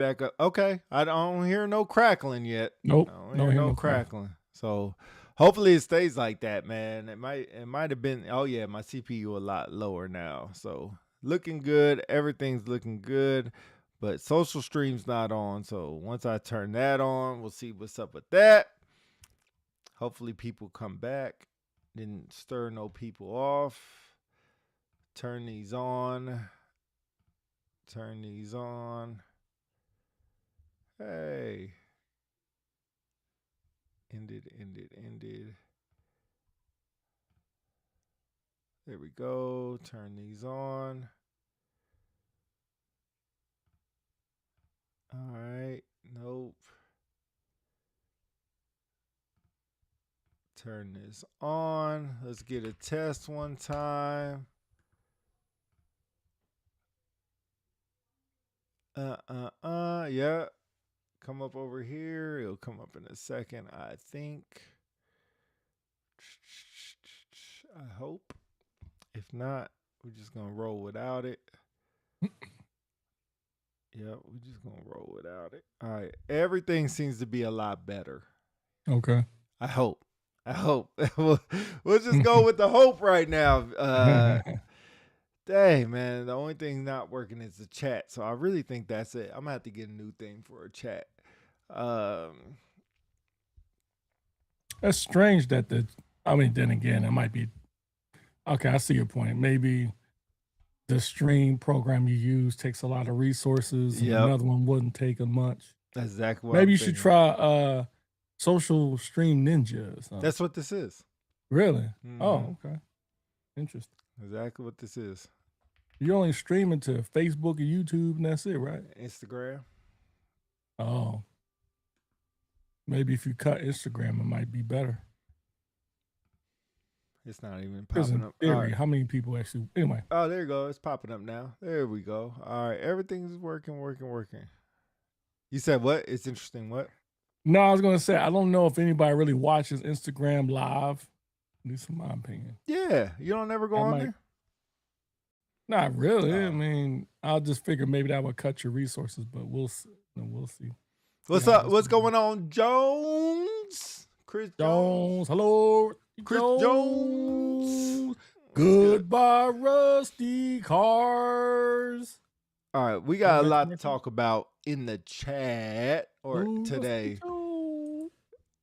Back up. Okay. I don't hear no crackling yet. I Nope, don't don't hear hear no no crack. crackling. So hopefully it stays like that, man. It might have been, oh yeah, my CPU a lot lower now. So looking good. Everything's looking good. But social stream's not on. So once I turn that on, we'll see what's up with that. Hopefully people come back. Didn't stir no people off. Turn these on. Turn these on. Hey. Ended. There we go. Turn these on. All right. Nope. Turn this on. Let's get a test one time. Yeah. Come up over here. It'll come up in a second, I think. I hope. If not, we're just gonna roll without it. Yeah, we're just gonna roll without it. All right. Everything seems to be a lot better. Okay. I hope. I hope. we'll just go with the hope right now. Dang, man. The only thing not working is the chat. So I really think that's it. I'm gonna have to get a new thing for a chat. That's strange that then again, it might be okay. I see your point. Maybe the stream program you use takes a lot of resources, and Yep. another one wouldn't take as much. That's exactly what Maybe I'm you should thinking. try Social Stream Ninja or something. That's what this is. Really? Mhm. Oh, okay. Interesting. Exactly what this is. You're only streaming to Facebook and YouTube, and that's it, right? Instagram. Oh. Maybe if you cut Instagram, it might be better. It's not even Because popping in up. theory, All right. how many people actually? Anyway. Oh, there you go. It's popping up now. There we go. All right. Everything's working. You said what? It's interesting. What? No, I was going to say, I don't know if anybody really watches Instagram live, at least in my opinion. Yeah. You don't ever go on there? Not really. I mean, I'll just figure maybe that would cut your resources, but we'll see. What's up? What's going on, Jones? Chris Jones. Hello, Chris Jones. Goodbye, Rusty Cars. All right, we got a lot to talk about in the chat today.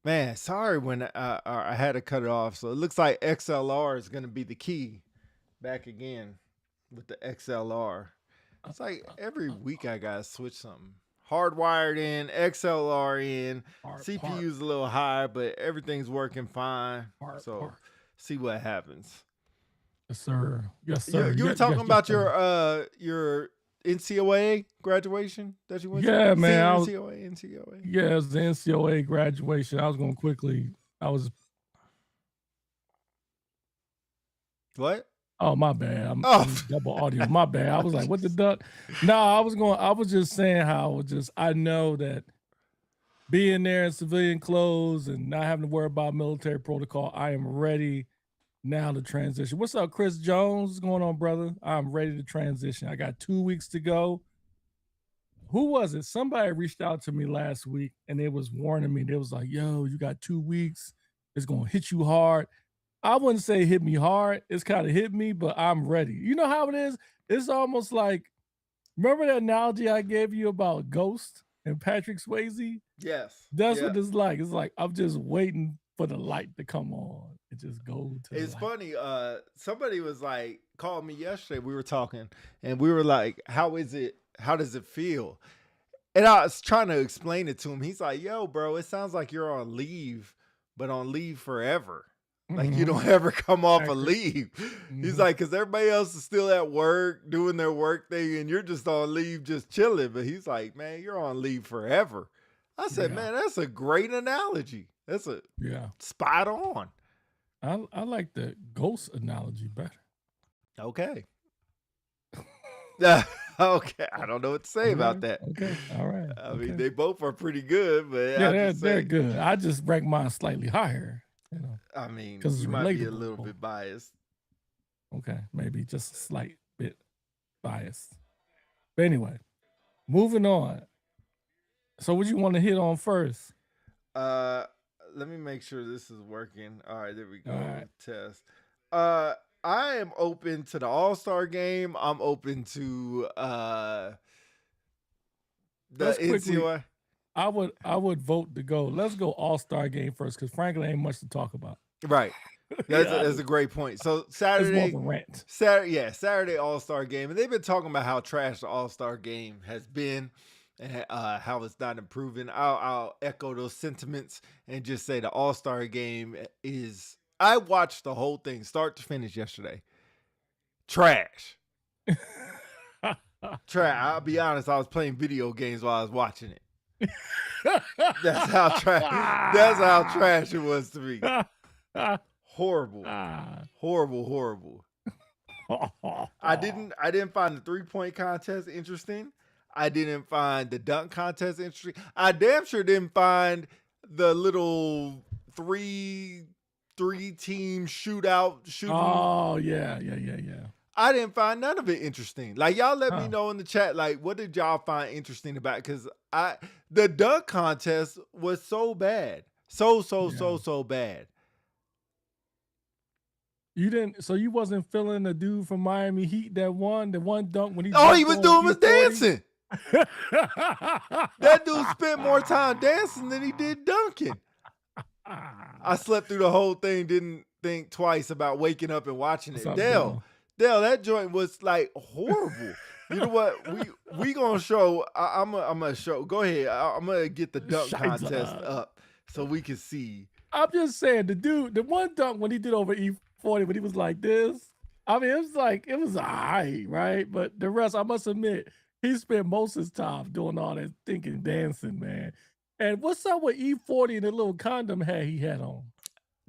Man, sorry when I had to cut it off. So it looks like XLR is going to be the key back again with the XLR. It's like every week I got to switch something. Hardwired in, XLR in, CPU's a little high, but everything's working fine. So see what happens. Yes, sir. Yes, sir. You were talking about your NCOA graduation that you went to? Yeah, man. NCOA. Yeah, it was the NCOA graduation. I was going to quickly. What? Oh, my bad. I'm double audio. My bad. I was like, what the duck? No, I was just saying how I know that being there in civilian clothes and not having to worry about military protocol, I am ready now to transition. What's up, Chris Jones? What's going on, brother? I'm ready to transition. I got 2 weeks to go. Who was it? Somebody reached out to me last week and they was warning me. They was like, yo, you got 2 weeks. It's going to hit you hard. I wouldn't say hit me hard. It's kind of hit me, but I'm ready. You know how it is? It's almost like, remember that analogy I gave you about Ghost and Patrick Swayze? Yes. That's what it's like. It's like, I'm just waiting for the light to come on. It just goes to It's funny. Somebody was like, called me yesterday. We were talking and we were like, how is it? How does it feel? And I was trying to explain it to him. He's like, yo, bro, it sounds like you're on leave, but on leave forever. Like you don't ever come off of leave. He's like, because everybody else is still at work doing their work thing, and you're just on leave, just chilling. But he's like, man, you're on leave forever. I said, man, that's a great analogy. That's a spot on. I like the ghost analogy better. Okay. Okay, I don't know what to say about that. Okay, all right. I mean, they both are pretty good, but yeah, they're good. I just rank mine slightly higher. You know, I mean, because you might be a little bit biased. Okay, maybe just a slight bit biased. But anyway, moving on. So what you want to hit on first? Let me make sure this is working. All right, there we go. All right. Test. I am open to the All-Star game. I'm open to the Let's quickly. NCOA. I would vote to go. Let's go All-Star game first, because frankly, ain't much to talk about. Right. That's a great point. So Saturday, Saturday All-Star game, and they've been talking about how trash the All-Star game has been, and how it's not improving. I'll echo those sentiments and just say the All-Star game is. I watched the whole thing start to finish yesterday. Trash. Trash. I'll be honest. I was playing video games while I was watching it. That's how trash. That's how trash it was to me. Horrible. Horrible. I didn't find the 3-point contest interesting. I didn't find the dunk contest interesting. I damn sure didn't find the little three-team shootout shooting. Oh yeah. I didn't find none of it interesting. Like, y'all let me know in the chat, like, what did y'all find interesting about it? Because the dunk contest was so bad. So bad. You didn't, so you wasn't feeling the dude from Miami Heat that won, the one dunk when he all he was doing was E40? dancing. That dude spent more time dancing than he did dunking. I slept through the whole thing, didn't think twice about waking up and watching it. Dale, that joint was like horrible. You know what? We gonna show. I'm gonna show. Go ahead. I'm gonna get the dunk contest up so we can see. I'm just saying, the one dunk when he did over E40, when he was like this. I mean, it was all right? But the rest, I must admit, he spent most of his time doing all that thinking, dancing, man. And what's up with E40 and the little condom hat he had on?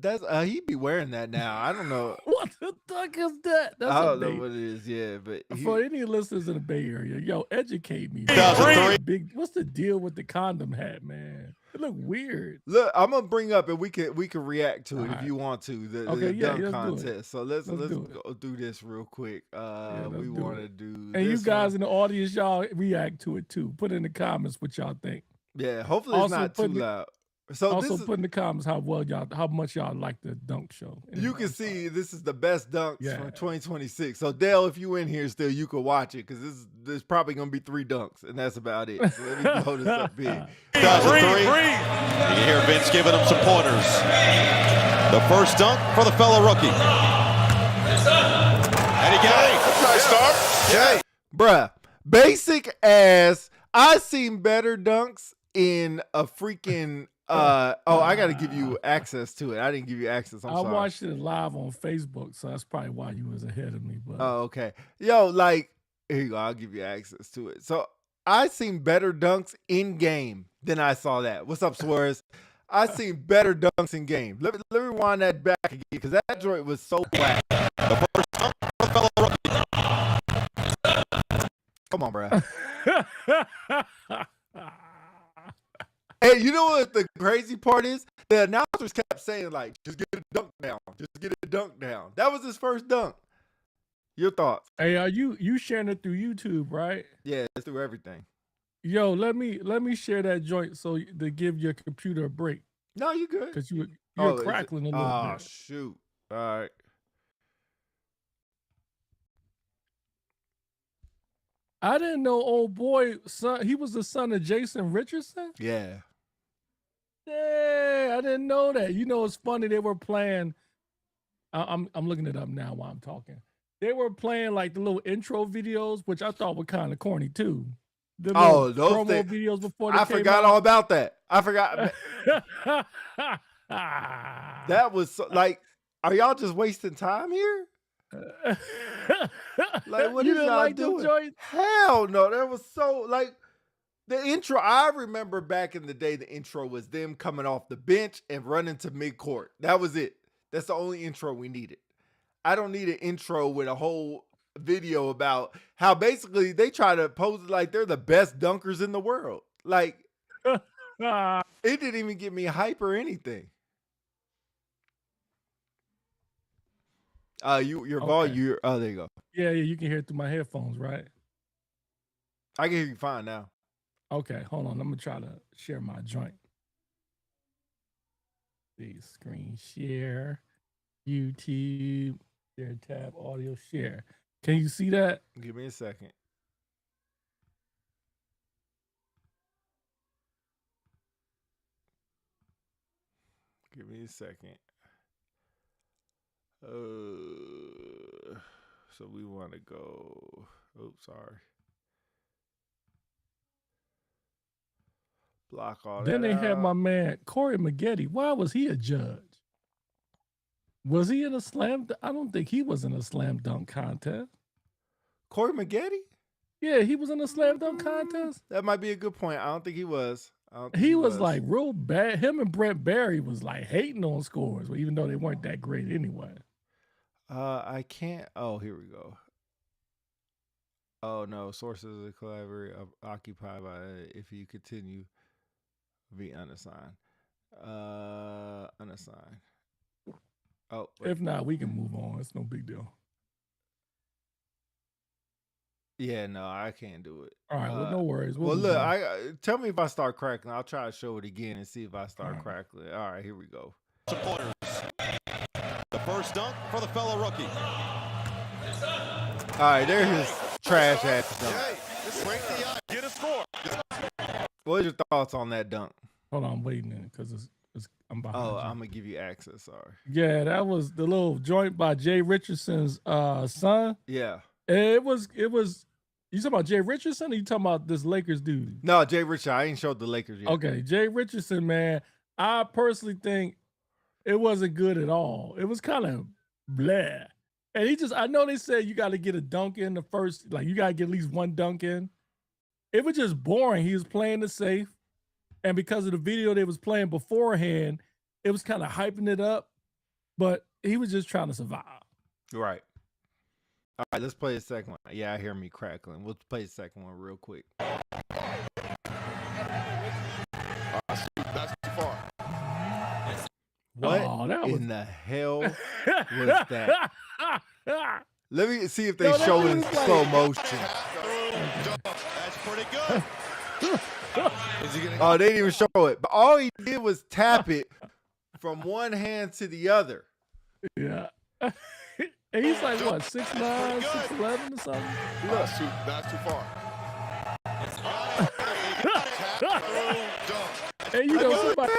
That's he be wearing that now. I don't know. What the fuck is that? I don't know what it is. Yeah, but for any listeners in the Bay Area, yo, educate me. What's the deal with the condom hat, man? It look weird. Look, I'm gonna bring up, and we can react to it if you want to. The dunk contest. So let's go do this real quick. We want to do. And you guys in the audience, y'all react to it too. Put in the comments what y'all think. Yeah, hopefully it's not too loud. So also put in the comments how much y'all like the dunk show. You can see this is the best dunks from 2026. So Dale, if you in here still, you can watch it, because there's probably gonna be 3 dunks, and that's about it. So let me blow this up big. 2003. You can hear Vince giving them some pointers. The first dunk for the fellow rookie. And he got it. That's a nice start. Jay. Bruh, basic ass. I seen better dunks in a freaking I gotta give you access to it. I didn't give you access. I'm sorry. I watched it live on Facebook, so that's probably why you was ahead of me. But oh, okay. Yo, like, here you go. I'll give you access to it. So I seen better dunks in game than I saw that. What's up, Suarez? I seen better dunks in game. Let me rewind that back again, because that joint was so flat. The first dunk for the fellow rookie. Come on, bro. And you know what the crazy part is? The announcers kept saying, like, just get a dunk down. Just get a dunk down. That was his first dunk. Your thoughts? Hey, are you sharing it through YouTube, right? Yeah, it's through everything. Yo, let me share that joint so to give your computer a break. No, you good. Because you're crackling a little bit. Oh, shoot. All right. I didn't know old boy son. He was the son of Jason Richardson. Yeah. Yeah, I didn't know that. You know, it's funny. They were playing. I'm looking it up now while I'm talking. They were playing like the little intro videos, which I thought were kind of corny too. The those promo videos before they I forgot all about that. I forgot. That was so, like, are y'all just wasting time here? Like, what is y'all doing? Hell no, that was so, like, the intro. I remember back in the day, the intro was them coming off the bench and running to midcourt. That was it. That's the only intro we needed. I don't need an intro with a whole video about how basically they try to pose it like they're the best dunkers in the world. Like, it didn't even get me hype or anything. Your volume. Oh, there you go. Yeah, you can hear it through my headphones, right? I can hear you fine now. Okay, hold on. I'm gonna try to share my joint. The screen share, YouTube, share tab, audio share. Can you see that? Give me a second. Give me a second. So we want to go. Oops, sorry. Block all Then that they had out. my man Corey Maggette. Why was he a judge? Was he in a slam? I don't think he was in a slam dunk contest. Corey Maggette? Yeah, he was in a slam dunk contest. That might be a good point. I don't think he was. He was like real bad. Him and Brent Barry was like hating on scores, even though they weren't that great anyway. I can't. Oh, here we go. Oh no, sources of collaborate occupied by if you continue be unassigned. Unassigned. Oh, wait. If not, we can move on. It's no big deal. Yeah, no, I can't do it. All right, well, no worries. Well, look, tell me if I start crackling. I'll try to show it again and see if I start crackling. All right, here we go. Supporters. The first dunk for the fellow rookie. All right, there's his trash ass dunk. Get a score. What are your thoughts on that dunk? Hold on, I'm waiting because I'm behind. Oh, you. I'm gonna give you access. Sorry. Yeah, that was the little joint by Jay Richardson's son. Yeah. It was. You talking about Jay Richardson or you talking about this Lakers dude? No, Jay Richardson. I ain't showed the Lakers yet. Okay, Jay Richardson, man. I personally think it wasn't good at all. It was kind of blah. And I know they said you got to get a dunk in the first, like you got to get at least one dunk in. It was just boring. He was playing the safe. And because of the video they was playing beforehand, it was kind of hyping it up. But he was just trying to survive. Right. All right, let's play the second one. Yeah, I hear me crackling. We'll play the second one real quick. That's too far. What in the hell was that? Let me see if they show it in slow motion. That's pretty good. Oh, they didn't even show it. But all he did was tap it from one hand to the other. Yeah. And he's like, what, 6'9", 6'11", or something? Look, that's too far. And you know, somebody,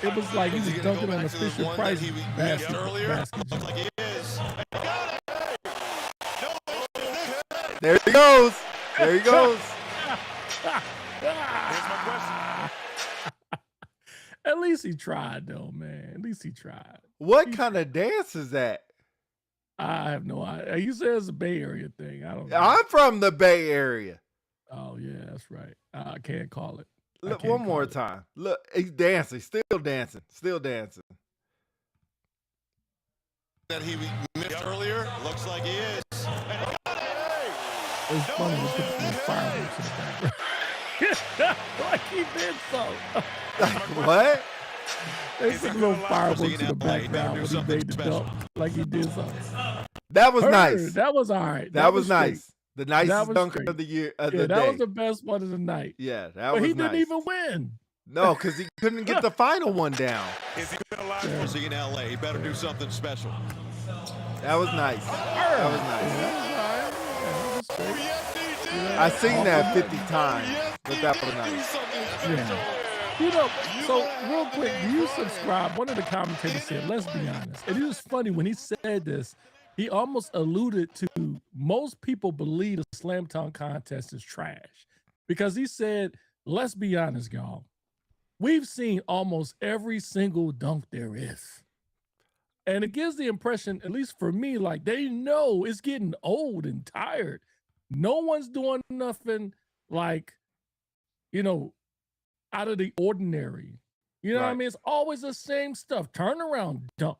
it was like he was dunking on official price basket. Like he is. There he goes. There he goes. At least he tried, though, man. At least he tried. What kind of dance is that? I have no idea. You said it's a Bay Area thing. I don't know. I'm from the Bay Area. Oh, yeah, that's right. I can't call it. Look, one more time. Look, he's dancing. Still dancing. Still dancing. That he missed earlier. Looks like he is. It's funny. They put the fireworks in the background. Like he did so. What? They put little fireworks in the background when he made the dunk. Like he did something. That was nice. That was all right. That was nice. The nicest dunker of the year. Of the day. That was the best one of the night. Yeah, that but was he nice. didn't even win. No, because he couldn't get the final one down. Is he alive? Is he in LA? He better do something special. That was nice. That was nice. I seen that 50 times, but that was nice. Yeah. You know, so real quick, do you subscribe? One of the commentators said, let's be honest. And it was funny when he said this, he almost alluded to most people believe the slam dunk contest is trash. Because he said, let's be honest, y'all. We've seen almost every single dunk there is. And it gives the impression, at least for me, like they know it's getting old and tired. No one's doing nothing like, you know, out of the ordinary. You know what I mean? It's always the same stuff. Turn around, dunk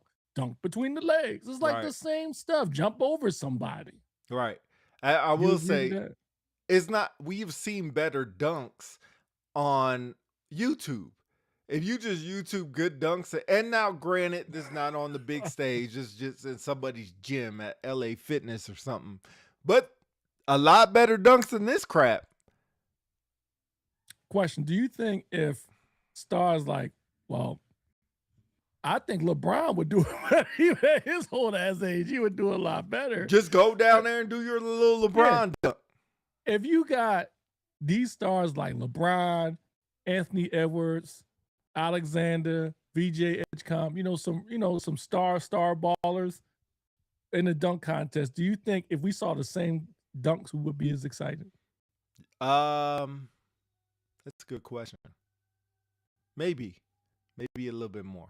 between the legs. It's like the same stuff. Jump over somebody. Right. I will say, it's not, we've seen better dunks on YouTube. If you just YouTube good dunks, and now granted, this is not on the big stage, it's just in somebody's gym at LA Fitness or something, but a lot better dunks than this crap. question. Do you think if stars like, well, I think LeBron would do it. He at his old ass age, he would do a lot better. Just go down there and do your little LeBron dunk. If you got these stars like LeBron, Anthony Edwards, Alexander, VJ Edgecombe, some star ballers in the dunk contest, do you think if we saw the same dunks, we would be as excited? That's a good question. Maybe a little bit more.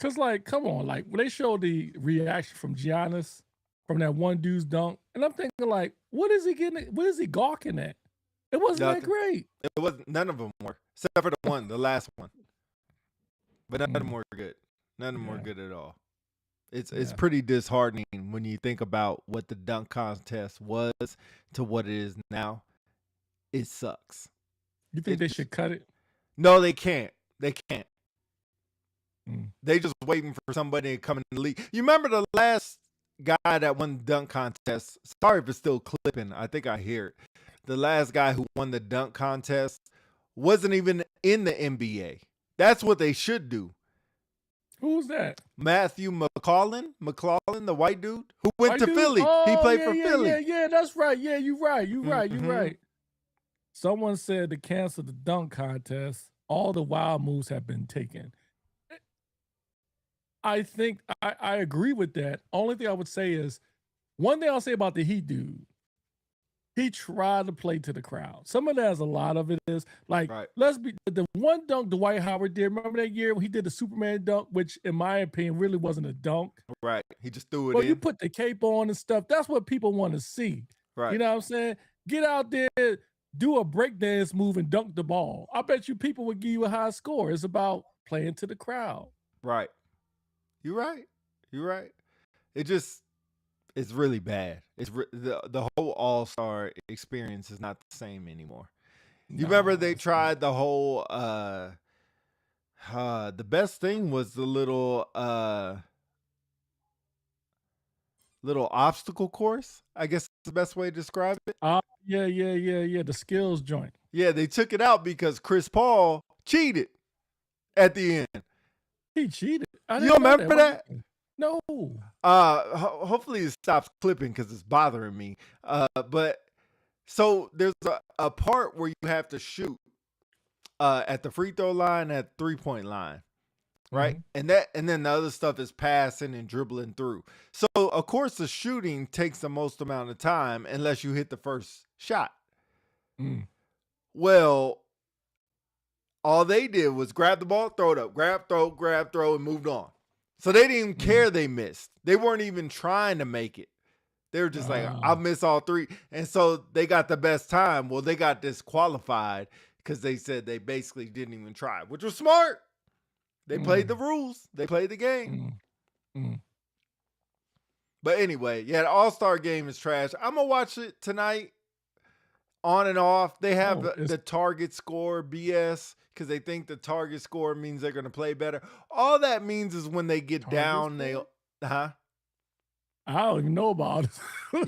Cause like, come on, like when they showed the reaction from Giannis from that one dude's dunk, and I'm thinking like, what is he getting? What is he gawking at? It wasn't that great. It wasn't. None of them were, except for the last one. But none of them were good. None of them were good at all. It's pretty disheartening when you think about what the dunk contest was to what it is now. It sucks. You think they should cut it? No, they can't. They can't. They just waiting for somebody to come in the league. You remember the last guy that won the dunk contest? Sorry if it's still clipping. I think I hear it. The last guy who won the dunk contest wasn't even in the NBA. That's what they should do. Who's that? Matthew McClellan, the white dude who went to Philly. Oh, he played for Philly. Yeah, that's right. Yeah, you're right. Someone said to cancel the dunk contest, all the wild moves have been taken. I think I agree with that. Only thing I would say is, one thing I'll say about the Heat dude, he tried to play to the crowd. Some of that, a lot of it is like, let's be the one dunk Dwight Howard did. Remember that year when he did the Superman dunk, which in my opinion really wasn't a dunk. Right. He just threw it in. You put the cape on and stuff. That's what people want to see. Right. You know what I'm saying? Get out there, do a breakdance move and dunk the ball. I bet you people would give you a high score. It's about playing to the crowd. Right. You're right. It's really bad. The whole All-Star experience is not the same anymore. You remember they tried the whole the best thing was the little obstacle course. I guess that's the best way to describe it. Yeah. The skills joint. Yeah, they took it out because Chris Paul cheated at the end. He cheated. You don't remember that? No. Hopefully it stops clipping because it's bothering me. But so there's a part where you have to shoot at the free throw line, at 3-point line, right? And then the other stuff is passing and dribbling through. So of course the shooting takes the most amount of time unless you hit the first shot. Well, all they did was grab the ball, throw it up, grab, throw, and moved on. So they didn't even care they missed. They weren't even trying to make it. They were just like, I'll miss all three. And so they got the best time. Well, they got disqualified because they said they basically didn't even try, which was smart. They played the rules. They played the game. But anyway, the All-Star game is trash. I'm going to watch it tonight on and off. They have the target score BS because they think the target score means they're going to play better. All that means is when they get down, I don't even know about it.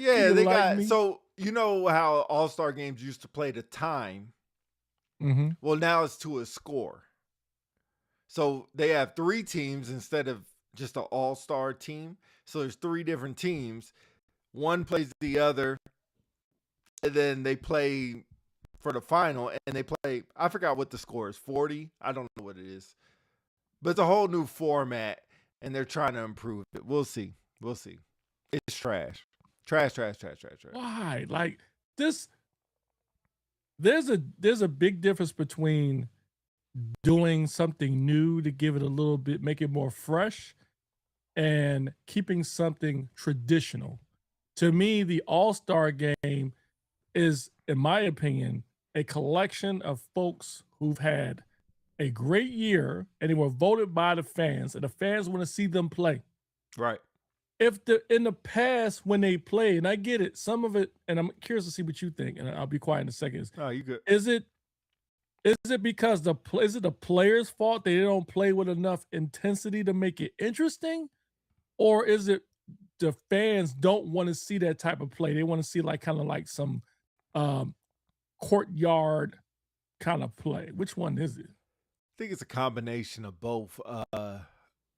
Yeah, they got so you know how All-Star games used to play the time. Well, now it's to a score. So they have 3 teams instead of just an All-Star team. So there's 3 different teams. One plays the other, and then they play for the final, and they play, I forgot what the score is, 40? I don't know what it is. But it's a whole new format, and they're trying to improve it. We'll see. It's trash. Trash. Why? Like this, there's a big difference between doing something new to give it a little bit, make it more fresh, and keeping something traditional. To me, the All-Star game is, in my opinion, a collection of folks who've had a great year and they were voted by the fans, and the fans want to see them play. Right. If in the past when they play, and I get it, some of it, and I'm curious to see what you think, and I'll be quiet in a second. Oh, you good? Is it because is it the players' fault they don't play with enough intensity to make it interesting, or is it the fans don't want to see that type of play? They want to see kind of like some courtyard kind of play? Which one is it? I think it's a combination of both.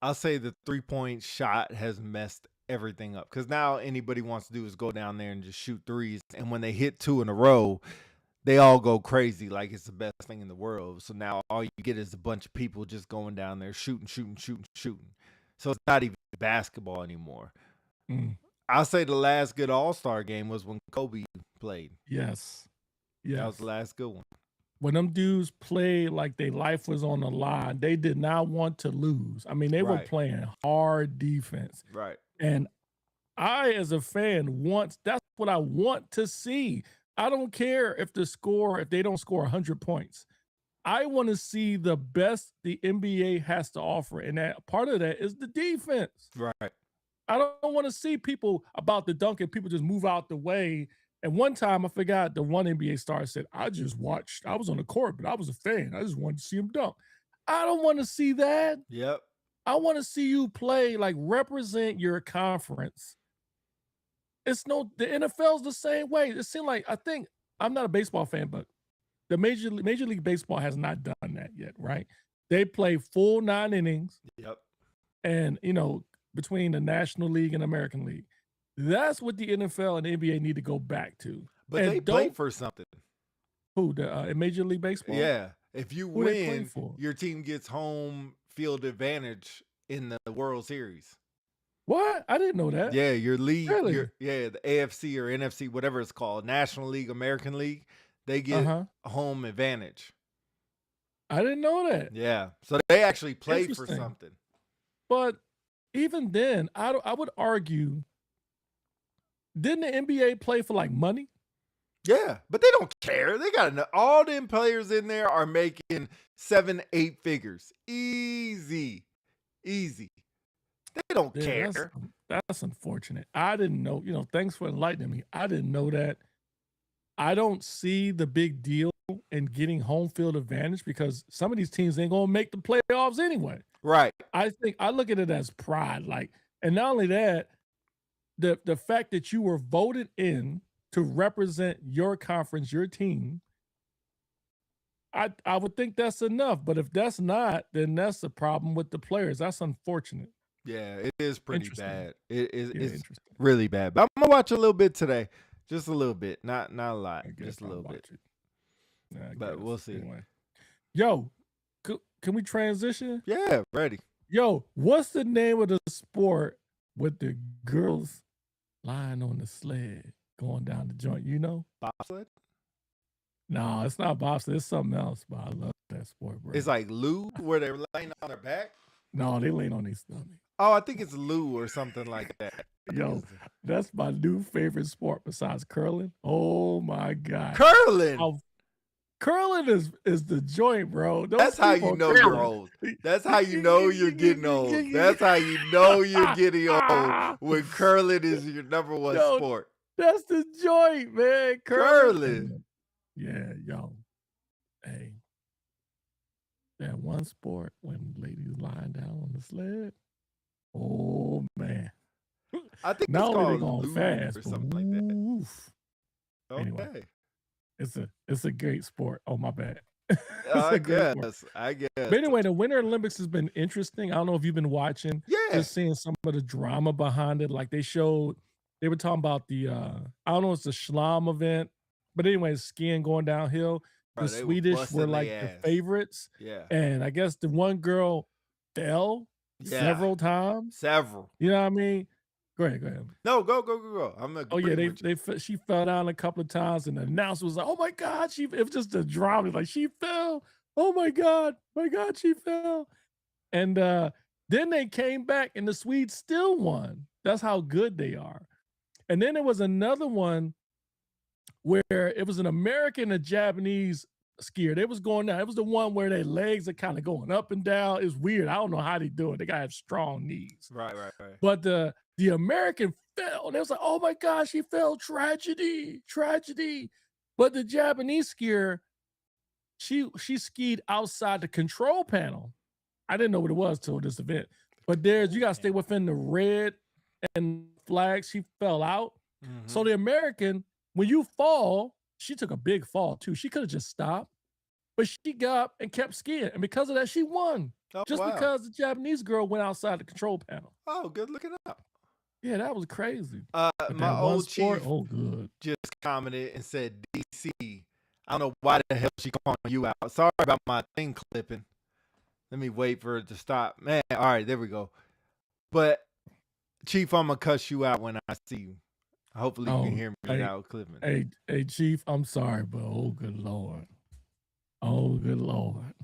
I'll say the 3-point shot has messed everything up because now anybody wants to do is go down there and just shoot threes. And when they hit 2 in a row, they all go crazy like it's the best thing in the world. So now all you get is a bunch of people just going down there shooting. So it's not even basketball anymore. I'll say the last good All-Star game was when Kobe played. Yes. That was the last good one. When them dudes played like their life was on the line, they did not want to lose. I mean, they were playing hard defense. Right. And I, as a fan, that's what I want to see. I don't care if they don't score 100 points. I want to see the best the NBA has to offer. And that part of that is the defense. Right. I don't want to see people about the dunk and people just move out the way. And one time I forgot the one NBA star said, I was on the court, but I was a fan. I just wanted to see him dunk. I don't want to see that. Yep. I want to see you play, like represent your conference. The NFL's the same way. It seems like, I'm not a baseball fan, but the Major League Baseball has not done that yet, right? They play full 9 innings. Yep. And, between the National League and American League. That's what the NFL and the NBA need to go back to. But they play for something. Who? In Major League Baseball? Yeah. If you win, your team gets home field advantage in the World Series. What? I didn't know that. Yeah, your league, Really? the AFC or NFC, whatever it's called, National League, American League, they get home advantage. I didn't know that. Yeah. So they actually play for something. But even then, I would argue, didn't the NBA play for like money? Yeah, but they don't care. They got all them players in there are making 7-8 figures. Easy. They don't care. That's unfortunate. I didn't know. Thanks for enlightening me. I didn't know that. I don't see the big deal in getting home field advantage because some of these teams ain't gonna make the playoffs anyway. Right. I look at it as pride. And not only that, the fact that you were voted in to represent your conference, your team, I would think that's enough. But if that's not, then that's a problem with the players. That's unfortunate. Yeah, it is pretty bad. It's really bad. But I'm gonna watch a little bit today. Just a little bit. Not a lot. Just a little bit. But we'll see. Anyway. Yo, can we transition? Yeah, ready. Yo, what's the name of the sport with the girls lying on the sled going down the joint? Bobsled? No, it's not bobsled. It's something else, but I love that sport, bro. It's like Lou, where they're laying on their back? No, they laying on their stomach. Oh, I think it's Lou or something like that. Yo, that's my new favorite sport besides curling. Oh, my God. Curling? Curling is the joint, bro. That's how you know you're old. That's how you know you're getting old. That's how you know you're getting old when curling is your number one sport. That's the joint, man. Curling. Yeah, yo. Hey. That one sport when ladies lying down on the sled. Oh, man. I think not it's only called they going fast or something like that. Oof. Okay. Anyway. It's a great sport. Oh, my bad. I guess. But anyway, the Winter Olympics has been interesting. I don't know if you've been watching. Yeah. Just seeing some of the drama behind it. Like they were talking about the, I don't know, it's a slalom event. But anyway, skiing going downhill. The Swedish were like the favorites. Yeah. And I guess the one girl fell several times. Several. You know what I mean? Go ahead. No, go. She fell down a couple of times, and the announcer was like, "Oh my God, it was just a drama. Like she fell. Oh my God, she fell." And then they came back, and the Swedes still won. That's how good they are. And then there was another one where it was an American and a Japanese skier. They was going down. It was the one where their legs are kind of going up and down. It's weird. I don't know how they do it. They gotta have strong knees. Right. But the American fell. They was like, "Oh my gosh, she fell. Tragedy. But the Japanese skier, she skied outside the control panel. I didn't know what it was till this event. But you gotta stay within the red and flags. She fell out. Mm-hmm. So the American, when you fall, she took a big fall too. She could have just stopped. but she got up and kept skiing, and because of that, she won. Oh, Just wow. because the Japanese girl went outside the control panel. Oh, good looking up. Yeah, that was crazy. My old chief good. just commented and said, DC, I don't know why the hell she calling you out. Sorry about my thing clipping. Let me wait for it to stop. Man, all right, there we go. But, Chief, I'm going to cuss you out when I see you. Hopefully you can hear me without clipping. Hey, Chief, I'm sorry, but oh, good Lord. Oh, good Lord.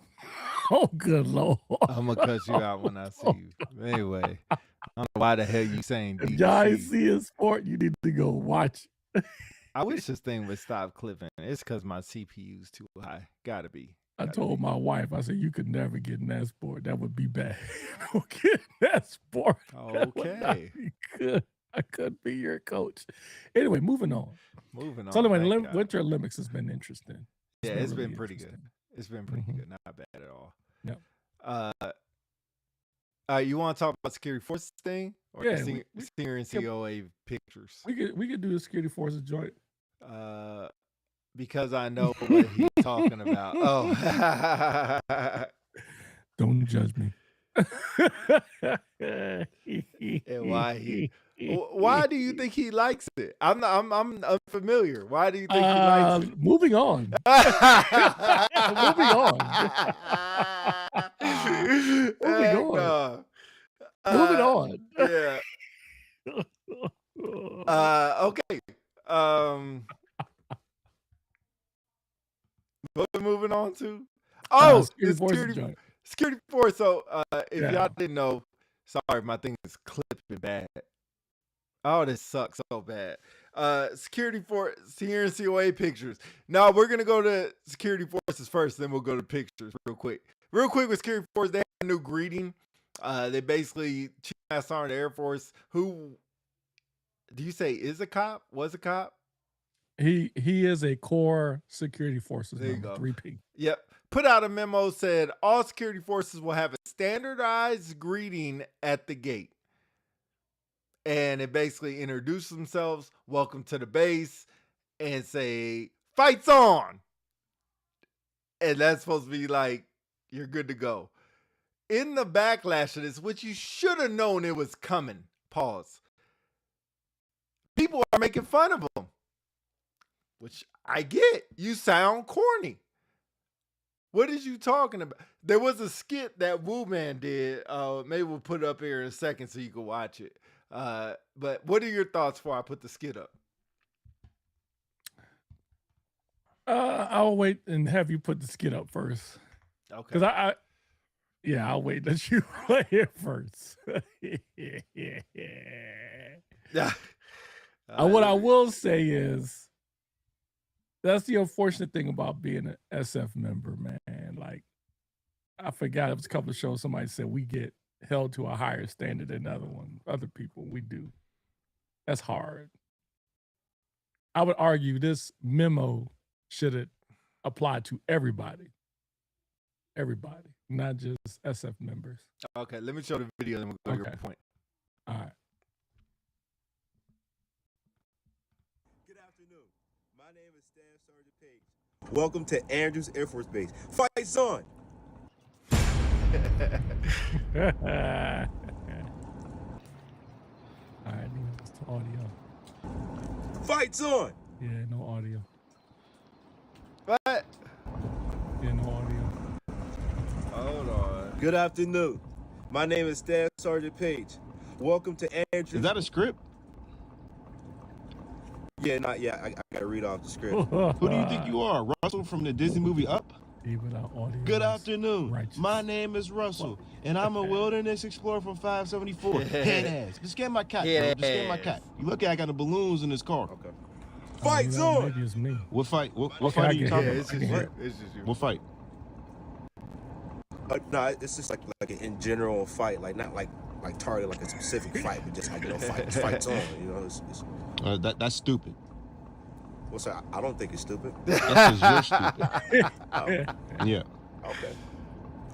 Oh, good Lord. I'm going to cuss you out when I see you. Anyway, I don't know why the hell you saying DC. If y'all ain't see a sport, you need to go watch it. I wish this thing would stop clipping. It's because my CPU's too high. Gotta be. I told my wife, I said, you could never get in that sport. That would be bad. Don't get in that sport. That would not be good. I couldn't be your coach. Anyway, moving on. So anyway, Winter Olympics has been interesting. It's been pretty good. It's been pretty good. Not bad at all. No. You want to talk about security forces thing? Or SNCOA pictures? We could do the security forces joint. Because I know what he's talking about. Oh. Don't judge me. And why do you think he likes it? I'm unfamiliar. Why do you think he likes it? Moving on. Moving on. Yeah. Okay. What are we moving on to? Oh, security force. So if y'all didn't know, sorry, my thing is clipping bad. Oh, this sucks so bad. Security force, SNCOA pictures. Now we're gonna go to security forces first, then we'll go to pictures real quick. Real quick with security force, they have a new greeting. They basically Chief Master Sergeant of the Air Force, who do you say is a cop? Was a cop? He is a core security forces there member, 3P. Yep. Put out a memo, said all security forces will have a standardized greeting at the gate. And it basically introduce themselves, welcome to the base, and say, fights on. And that's supposed to be like, you're good to go. In the backlash of this, which you should have known it was coming, pause. People are making fun of them. Which I get. You sound corny. What is you talking about? There was a skit that Woo Man did. Maybe we'll put it up here in a second so you can watch it. But what are your thoughts before I put the skit up? I'll wait and have you put the skit up first. Okay. Because I'll wait that you play it first. What I will say is, that's the unfortunate thing about being an SF member, man. Like, I forgot it was a couple of shows. Somebody said we get held to a higher standard than other people. We do. That's hard. I would argue this memo should apply to everybody. Everybody, not just SF members. Okay, let me show the video and we'll go to your point. All right. Good afternoon. My name is Staff Sergeant Page. Welcome to Andrews Air Force Base. Fights on! All right, just audio. Fights on! Yeah, no audio. What? Yeah, no audio. Hold on. Good afternoon. My name is Staff Sergeant Page. Welcome to Andrews. Is that a script? Yeah, not yet. I gotta read off the script. Who do you think you are, Russell from the Disney movie Up? Good afternoon. My name is Russell, and I'm a wilderness explorer from 574. Head ass. Just get my cat, bro. Just get my cat. You look like I got the balloons in this car. Okay. Fights on! Maybe it's me. What fight? What fight are you talking about? It's just you. What fight? No, it's just like in general fight, like not like target like a specific fight, but just like fights on. You know, it's that's stupid. What's that? I don't think it's stupid. That's because you're stupid. Yeah. Okay.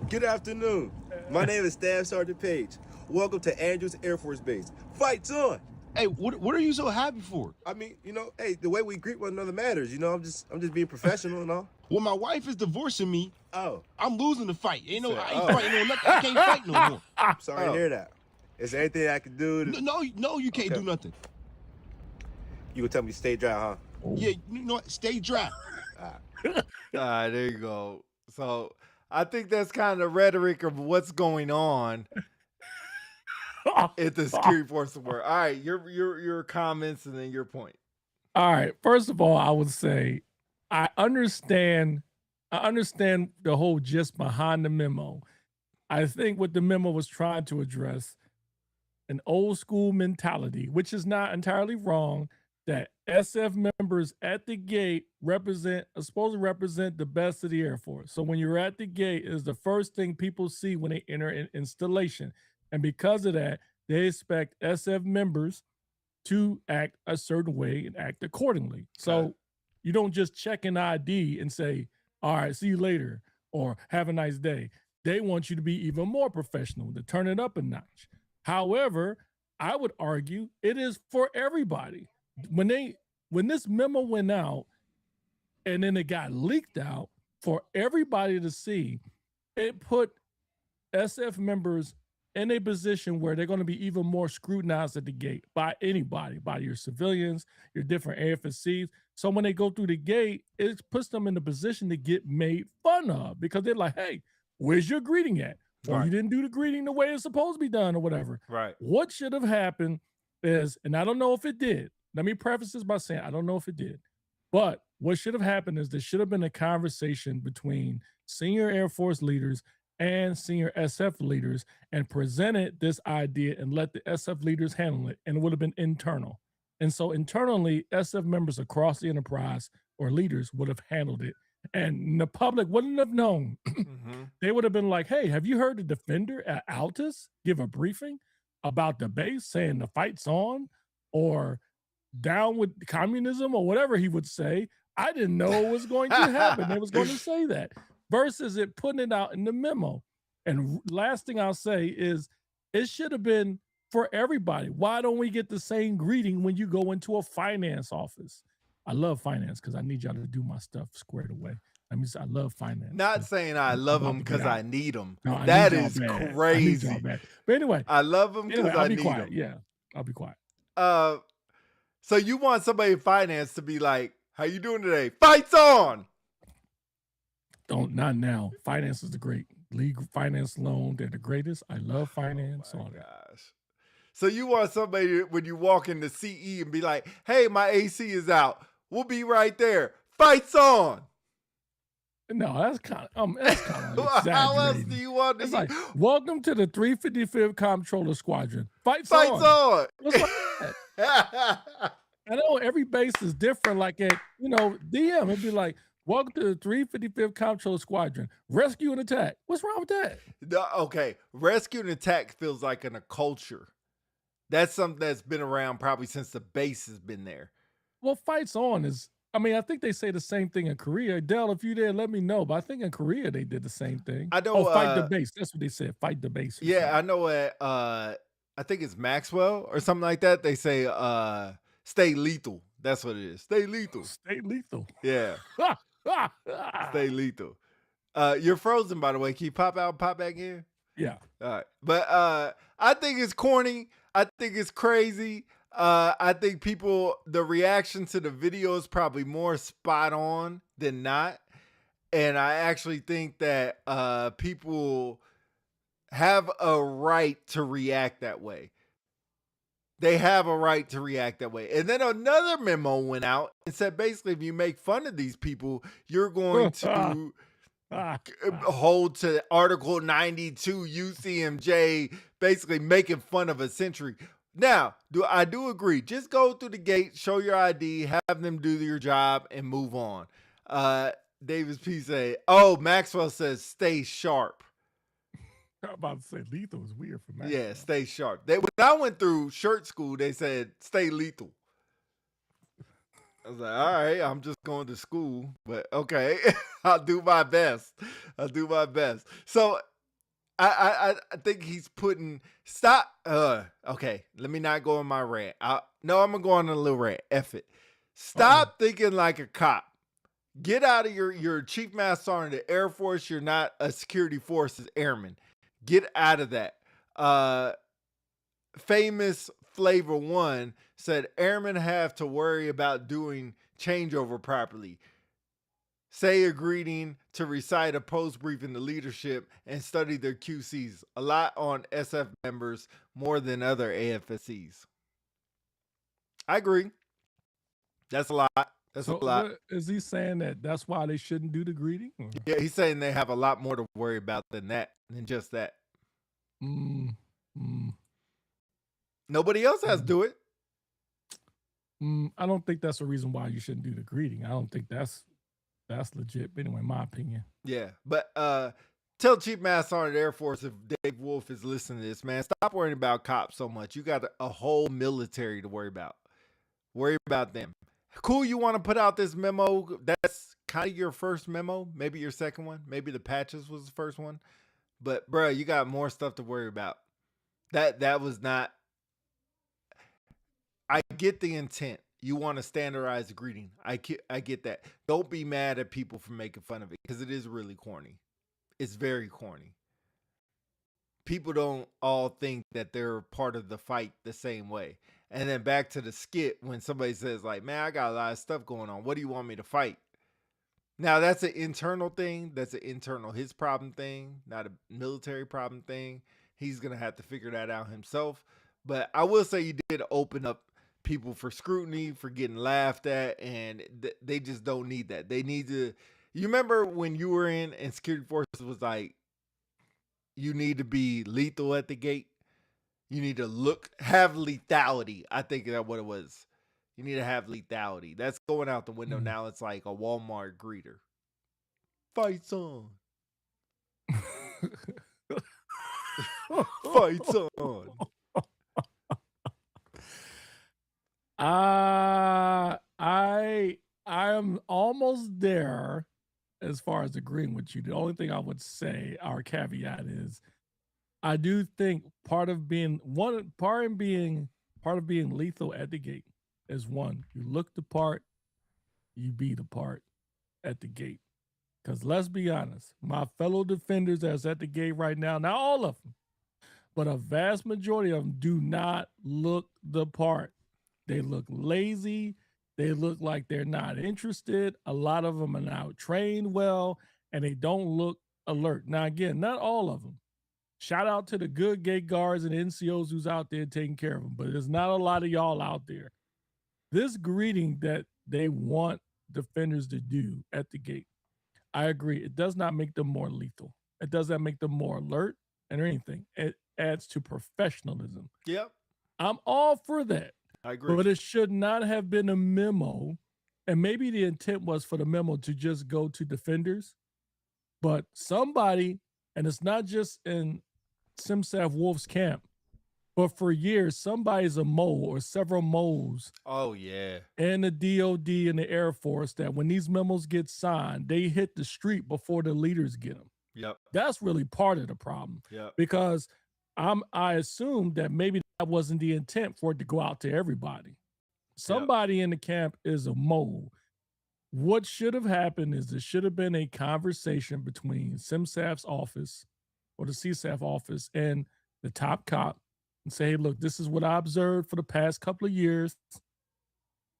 Good afternoon. My name is Staff Sergeant Page. Welcome to Andrews Air Force Base. Fights on! Hey, what are you so happy for? I mean, hey, the way we greet one another matters. I'm just being professional and all. When my wife is divorcing me, Oh, I'm losing the fight. He I said, ain't "Oh." fighting on nothing. I can't fight no more. sorry to hear that. Is there anything I can do? No, you can't Okay. do nothing. You would tell me to stay dry, huh? Yeah, you know what? Stay dry. All right, there you go. So I think that's kind of rhetoric of what's going on at the security force of work. All right, your comments and then your point. All right. First of all, I would say I understand the whole gist behind the memo. I think what the memo was trying to address an old school mentality, which is not entirely wrong, that SF members at the gate are supposed to represent the best of the Air Force. So when you're at the gate, is the first thing people see when they enter an installation. And because of that, they expect SF members to act a certain way and act accordingly. So you don't just check an ID and say, all right, see you later, or have a nice day. They want you to be even more professional, to turn it up a notch. However, I would argue it is for everybody. When this memo went out and then it got leaked out for everybody to see, it put SF members in a position where they're going to be even more scrutinized at the gate by anybody, by your civilians, your different AFSCs. So when they go through the gate, it puts them in a position to get made fun of because they're like, hey, where's your greeting at? Or you didn't do the greeting the way it's supposed to be done or whatever. Right. What should have happened is, and I don't know if it did. Let me preface this by saying I don't know if it did. But what should have happened is there should have been a conversation between senior Air Force leaders and senior SF leaders and presented this idea and let the SF leaders handle it. And it would have been internal. And so internally, SF members across the enterprise or leaders would have handled it. And the public wouldn't have known. They would have been like, hey, have you heard the defender at Altus give a briefing about the base saying the fight's on or down with communism or whatever he would say? I didn't know it was going to happen. They was going to say that versus it putting it out in the memo. And last thing I'll say is it should have been for everybody. Why don't we get the same greeting when you go into a finance office? I love finance because I need y'all to do my stuff squared away. I mean, I love finance. Not saying I love them because I need them. No, that is crazy. But anyway, I love them because I need them. Yeah, I'll be quiet. So you want somebody in finance to be like, how you doing today? Fights on. Not now. Finance is the great. League finance loan, they're the greatest. I love finance. Oh my gosh. So you want somebody when you walk into CE and be like, hey, my AC is out. We'll be right there. Fights on. No, that's kind of exaggerating. How else do you want to It's like, welcome to the 355th Comptroller Squadron. Fights on. What's that? I know every base is different. Like at, DM, it'd be like, welcome to the 355th Comptroller Squadron. Rescue and attack. What's wrong with that? Okay. Rescue and attack feels like in a culture. That's something that's been around probably since the base has been there. Well, fights on is, I think they say the same thing in Korea. Dell, if you did, let me know. But I think in Korea they did the same thing. I know. Fight the base. That's what they said. Fight the base. Yeah, I know. I think it's Maxwell or something like that. They say, stay lethal. That's what it is. Stay lethal. Stay lethal. Yeah. Stay lethal. You're frozen, by the way. Can you pop out and pop back in? Yeah. All right. But I think it's corny. I think it's crazy. I think the reaction to the video is probably more spot on than not. And I actually think that people have a right to react that way. They have a right to react that way. And then another memo went out and said, basically, if you make fun of these people, you're going to hold to Article 92 UCMJ, basically making fun of a century. Now, I do agree. Just go through the gate, show your ID, have them do your job, and move on. Davis P. say, Maxwell says, stay sharp. I'm about to say lethal is weird for Maxwell. Yeah, stay sharp. When I went through shirt school, they said, stay lethal. I was like, all right, I'm just going to school. But okay, I'll do my best. So I think he's putting stop. Okay, let me not go on my rant. No, I'm gonna go on a little rant. F it. Stop thinking like a cop. Get out of your chief master sergeant of the Air Force. You're not a security forces airman. Get out of that. Famous Flavor One said airmen have to worry about doing changeover properly. Say a greeting, to recite a post briefing to leadership, and study their QCs. A lot on SF members more than other AFSCs. I agree. That's a lot. That's a lot. Is he saying that that's why they shouldn't do the greeting? Or? Yeah, he's saying they have a lot more to worry about than just that. Nobody else has to do it. I don't think that's a reason why you shouldn't do the greeting. I don't think that's legit. But anyway, in my opinion. Yeah, but tell Chief Master Sergeant of the Air Force, if Dave Wolf is listening to this, man, stop worrying about cops so much. You got a whole military to worry about. Worry about them. Cool, you want to put out this memo. That's kind of your first memo. Maybe your second one. Maybe the patches was the first one. But, bro, you got more stuff to worry about. That was not... I get the intent. You want to standardize the greeting. I get that. Don't be mad at people for making fun of it, because it is really corny. It's very corny. People don't all think that they're part of the fight the same way. And then back to the skit when somebody says, like, man, I got a lot of stuff going on. What do you want me to fight? Now, that's an internal thing. That's an internal his problem thing, not a military problem thing. He's going to have to figure that out himself. But I will say you did open up people for scrutiny, for getting laughed at, and they just don't need that. They need to... You remember when you were in and security forces was like, you need to be lethal at the gate? You need to have lethality. I think that's what it was. You need to have lethality. That's going out the window now. It's like a Walmart greeter. Fights on. Fights on. I am almost there as far as agreeing with you. The only thing I would say, our caveat is, I do think part of being lethal at the gate is, one, you look the part, you be the part at the gate. Because let's be honest, my fellow defenders that's at the gate right now, not all of them, but a vast majority of them do not look the part. They look lazy. They look like they're not interested. A lot of them are not trained well, and they don't look alert. Now, again, not all of them. Shout out to the good gate guards and NCOs who's out there taking care of them, but there's not a lot of y'all out there. This greeting that they want defenders to do at the gate, I agree. It does not make them more lethal. It does not make them more alert or anything. It adds to professionalism. Yep. I'm all for that. I agree. But it should not have been a memo. And maybe the intent was for the memo to just go to defenders. But somebody, and it's not just in SimSAF Wolf's camp, but for years, somebody's a mole or several moles. Oh, yeah. And the DOD and the Air Force, that when these memos get signed, they hit the street before the leaders get them. Yep. That's really part of the problem. Yep. Because I assume that maybe that wasn't the intent for it to go out to everybody. Somebody in the camp is a mole. What should have happened is there should have been a conversation between SimSAF's office or the CSAF office and the top cop and say, hey, look, this is what I observed for the past couple of years.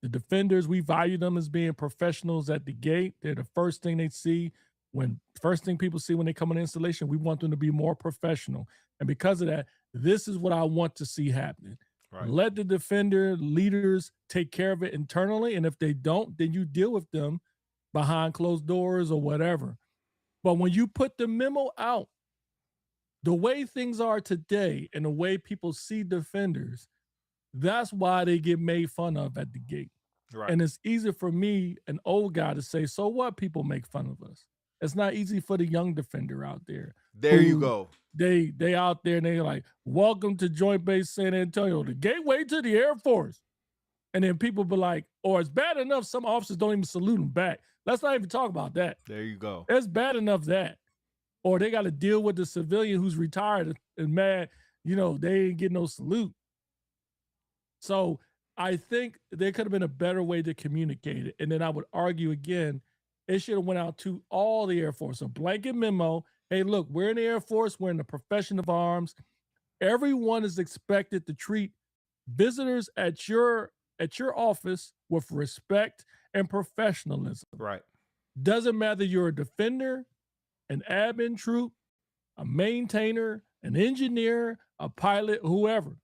The defenders, we value them as being professionals at the gate. They're the first thing they see. First thing people see when they come on installation, we want them to be more professional. And because of that, this is what I want to see happening. Right. Let the defender leaders take care of it internally. And if they don't, then you deal with them behind closed doors or whatever. But when you put the memo out, the way things are today and the way people see defenders, that's why they get made fun of at the gate. Right. And it's easy for me, an old guy, to say, so what, people make fun of us. It's not easy for the young defender out there. There you go. They out there and they're like, welcome to Joint Base San Antonio, the gateway to the Air Force. And then people be like, or it's bad enough some officers don't even salute them back. Let's not even talk about that. There you go. It's bad enough that. or they got to deal with the civilian who's retired and mad, they ain't getting no salute. So I think there could have been a better way to communicate it. And then I would argue again, it should have went out to all the Air Force, a blanket memo. Hey, look, we're in the Air Force. We're in the profession of arms. Everyone is expected to treat visitors at your office with respect and professionalism. Right. Doesn't matter you're a defender, an admin troop, a maintainer, an engineer, a pilot, whoever.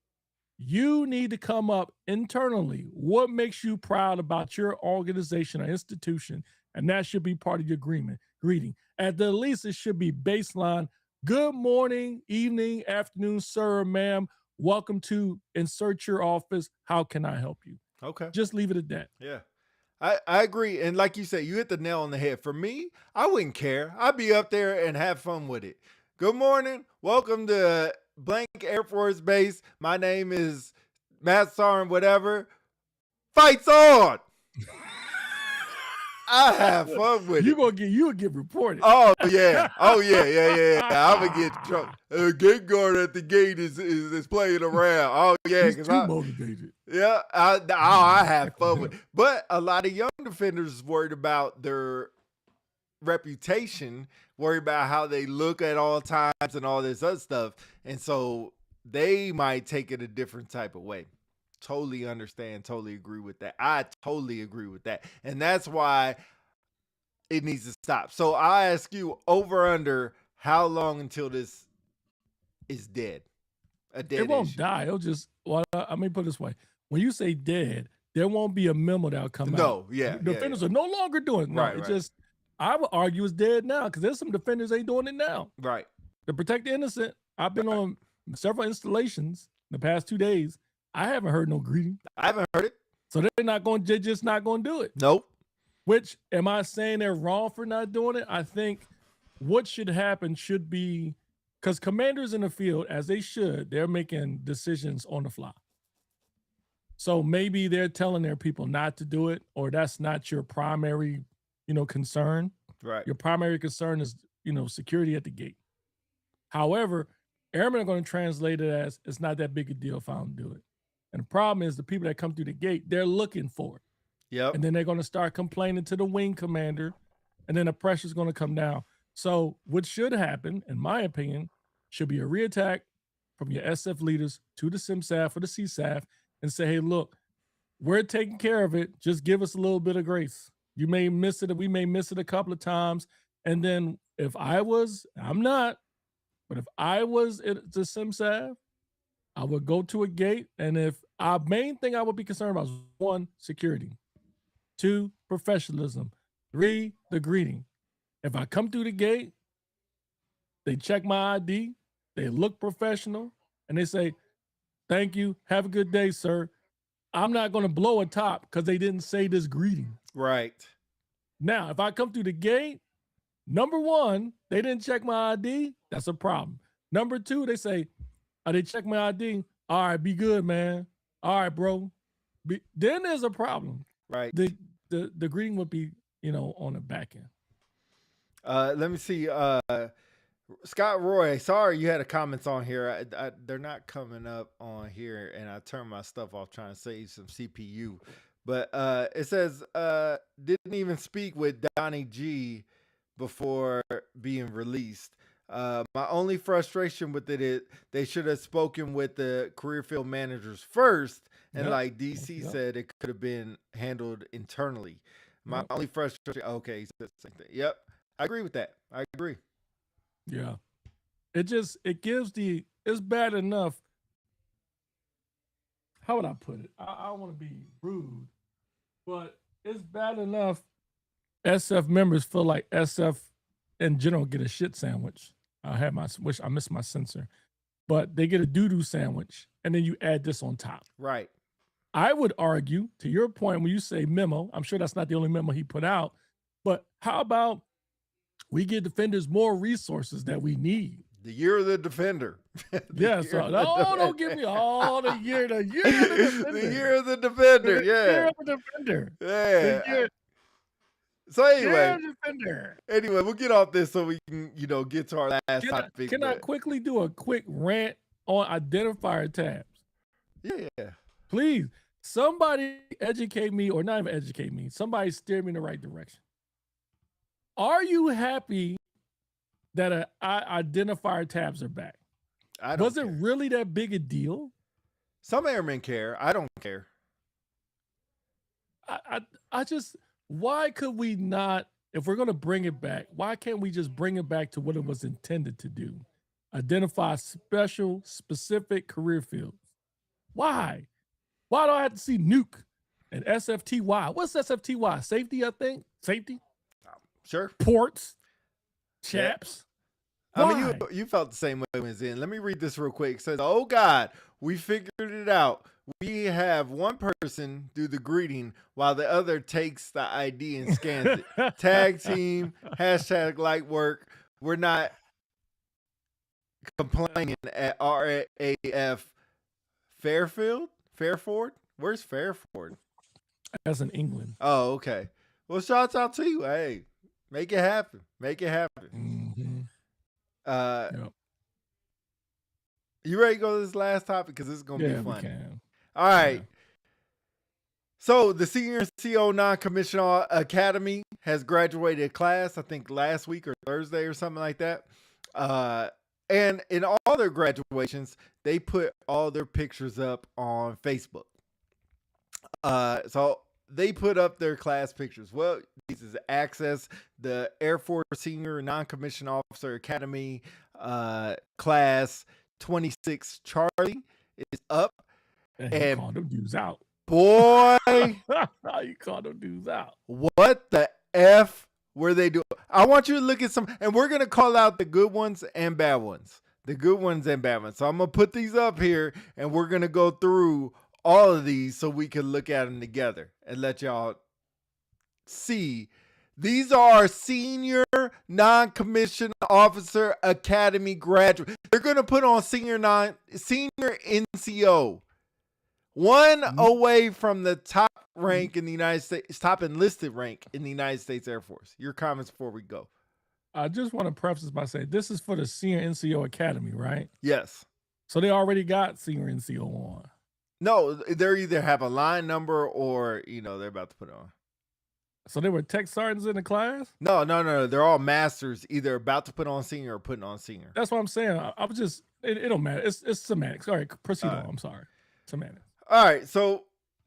You need to come up internally. What makes you proud about your organization or institution? And that should be part of your greeting. At the least, it should be baseline. Good morning, evening, afternoon, sir or ma'am. Welcome to insert your office. How can I help you? Okay. Just leave it at that. Yeah. I agree. And like you said, you hit the nail on the head. For me, I wouldn't care. I'd be up there and have fun with it. Good morning. Welcome to blank Air Force Base. My name is Matt Sergeant, whatever. Fights on. I have fun with it. You would get reported. Oh yeah. I'm gonna get trouble. Gate guard at the gate is playing around. Oh yeah, because I'm motivated. Yeah, I have fun with it. But a lot of young defenders is worried about their reputation, worried about how they look at all times and all this other stuff, and so they might take it a different type of way. Totally understand, totally agree with that. I totally agree with that. And that's why it needs to stop. So I ask you, over under, how long until this is dead? It won't die. It'll just, put it this way. When you say dead, there won't be a memo that'll come out. No, yeah. Defenders are no longer doing it. No, right. Just, I would argue it's dead now because there's some defenders ain't doing it now. Right. To protect the innocent, I've been on several installations in the past 2 days. I haven't heard no greeting. I haven't heard it. So they're just not going to do it. Nope. Which, am I saying they're wrong for not doing it? I think what should happen should be, because commanders in the field, as they should, they're making decisions on the fly. So maybe they're telling their people not to do it, or that's not your primary, concern. Right. Your primary concern is, security at the gate. However, airmen are going to translate it as it's not that big a deal if I don't do it. And the problem is the people that come through the gate, they're looking for it. Yep. And then they're going to start complaining to the wing commander, and then the pressure's going to come down. So what should happen, in my opinion, should be a reattack from your SF leaders to the SIMSAF or the CSAF and say, hey, look, we're taking care of it. Just give us a little bit of grace. You may miss it. We may miss it a couple of times. And then I'm not, but if I was at the SIMSAF, I would go to a gate, and if our main thing I would be concerned about is 1, security, 2, professionalism, 3, the greeting. If I come through the gate, they check my ID, they look professional, and they say, thank you, have a good day, sir. I'm not going to blow a top because they didn't say this greeting. Right. Now, if I come through the gate, number 1, they didn't check my ID, that's a problem. Number 2, they say, they check my ID. All right, be good, man. All right, bro. Then there's a problem. Right. The greeting would be, on the back end. Let me see. Scott Roy, sorry you had a comments on here. They're not coming up on here, and I turned my stuff off trying to save some CPU. But it says, didn't even speak with Donnie G before being released. My only frustration with it is they should have spoken with the career field managers first. And like DC said, it could have been handled internally. My only frustration. Okay. He said the same thing. Yep. I agree with that. I agree. Yeah. It's bad enough. How would I put it? I don't want to be rude, but it's bad enough SF members feel like SF in general get a shit sandwich. I missed my sensor, but they get a doo-doo sandwich, and then you add this on top. Right. I would argue, to your point, when you say memo, I'm sure that's not the only memo he put out, but how about we give defenders more resources that we need? The year of the defender. Don't give me all the year. The year of the defender. The year of the defender. The year of the defender. Yeah. So Yeah, anyway, we'll get off this so we can, get to our last topic. Can I quickly do a quick rant on identifier tabs? Yeah. Please, somebody educate me, or not even educate me. Somebody steer me in the right direction. Are you happy that identifier tabs are back? Was it really that big a deal? Some airmen care. I don't care. I just, why could we not, if we're going to bring it back, why can't we just bring it back to what it was intended to do? Identify specific career fields. Why? Why do I have to see nuke and SFTY? What's SFTY? Safety, I think? Safety? Sure. Ports? Chaps? Yeah. I mean, you felt the same way when it's in. Let me read this real quick. It says, oh, God, we figured it out. We have one person do the greeting while the other takes the ID and scans it. Tag team, hashtag light work. We're not complaining at RAF Fairford? Where's Fairford? That's in England. Oh, okay. Well, shouts out to you. Hey, make it happen. Make it happen. Mm-hmm. Yep. You ready to go to this last topic? Because this is going to be fun. We can. All right. Yeah. So the Senior NCO Non-Commissioned Academy has graduated class, I think last week or Thursday or something like that. And in all their graduations, they put all their pictures up on Facebook. So they put up their class pictures. Well, this is Access, the Air Force Senior Non-Commissioned Officer Academy class 26 Charlie is up. And called them dudes out. Boy, you called them dudes out. What the F were they doing? I want you to look at some, and we're going to call out the good ones and bad ones. The good ones and bad ones. So I'm going to put these up here, and we're going to go through all of these so we can look at them together and let y'all see. These are Senior Non-Commissioned Officer Academy graduates. They're going to put on Senior NCO. One away from the top rank in the United States, top enlisted rank in the United States Air Force. Your comments before we go. I just want to preface by saying this is for the Senior NCO Academy, right? Yes. So they already got Senior NCO on. No, they either have a line number or, they're about to put it on. So they were tech sergeants in the class? No. They're all masters, either about to put on senior or putting on senior. That's what I'm saying. I was just, it don't matter. It's semantics. All right, proceed on. I'm sorry. Semantics. All right, so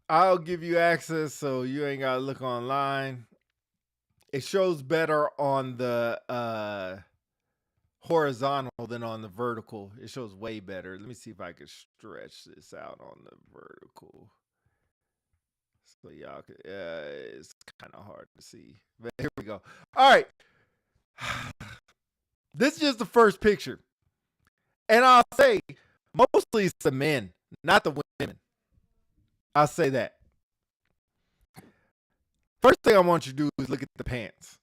I'll give you access so you ain't got to look online. It shows better on the horizontal than on the vertical. It shows way better. Let me see if I can stretch this out on the vertical. So y'all could, it's kind of hard to see. But here we go. All right. This is just the first picture. And I'll say, mostly it's the men, not the women. I'll say that. First thing I want you to do is look at the pants.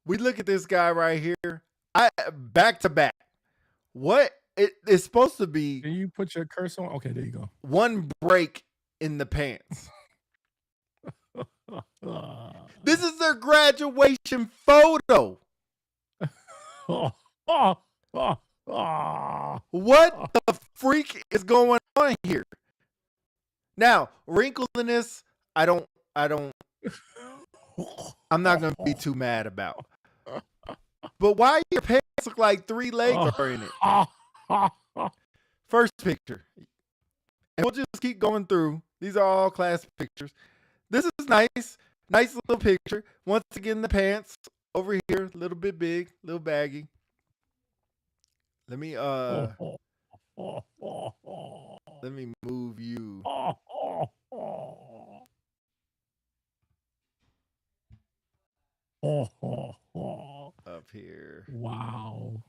We look at this guy right here. Back to back. What it's supposed to be. Can you put your cursor on? Okay, there you go. One break in the pants. This is their graduation photo. What the freak is going on here? Now, wrinkliness, I'm not going to be too mad about. But why your pants look like 3 legs are in it? First picture. And we'll just keep going through. These are all class pictures. This is nice. Nice little picture. Once again, the pants over here, a little bit big, a little baggy. Let me let me move you. Up here. Wow.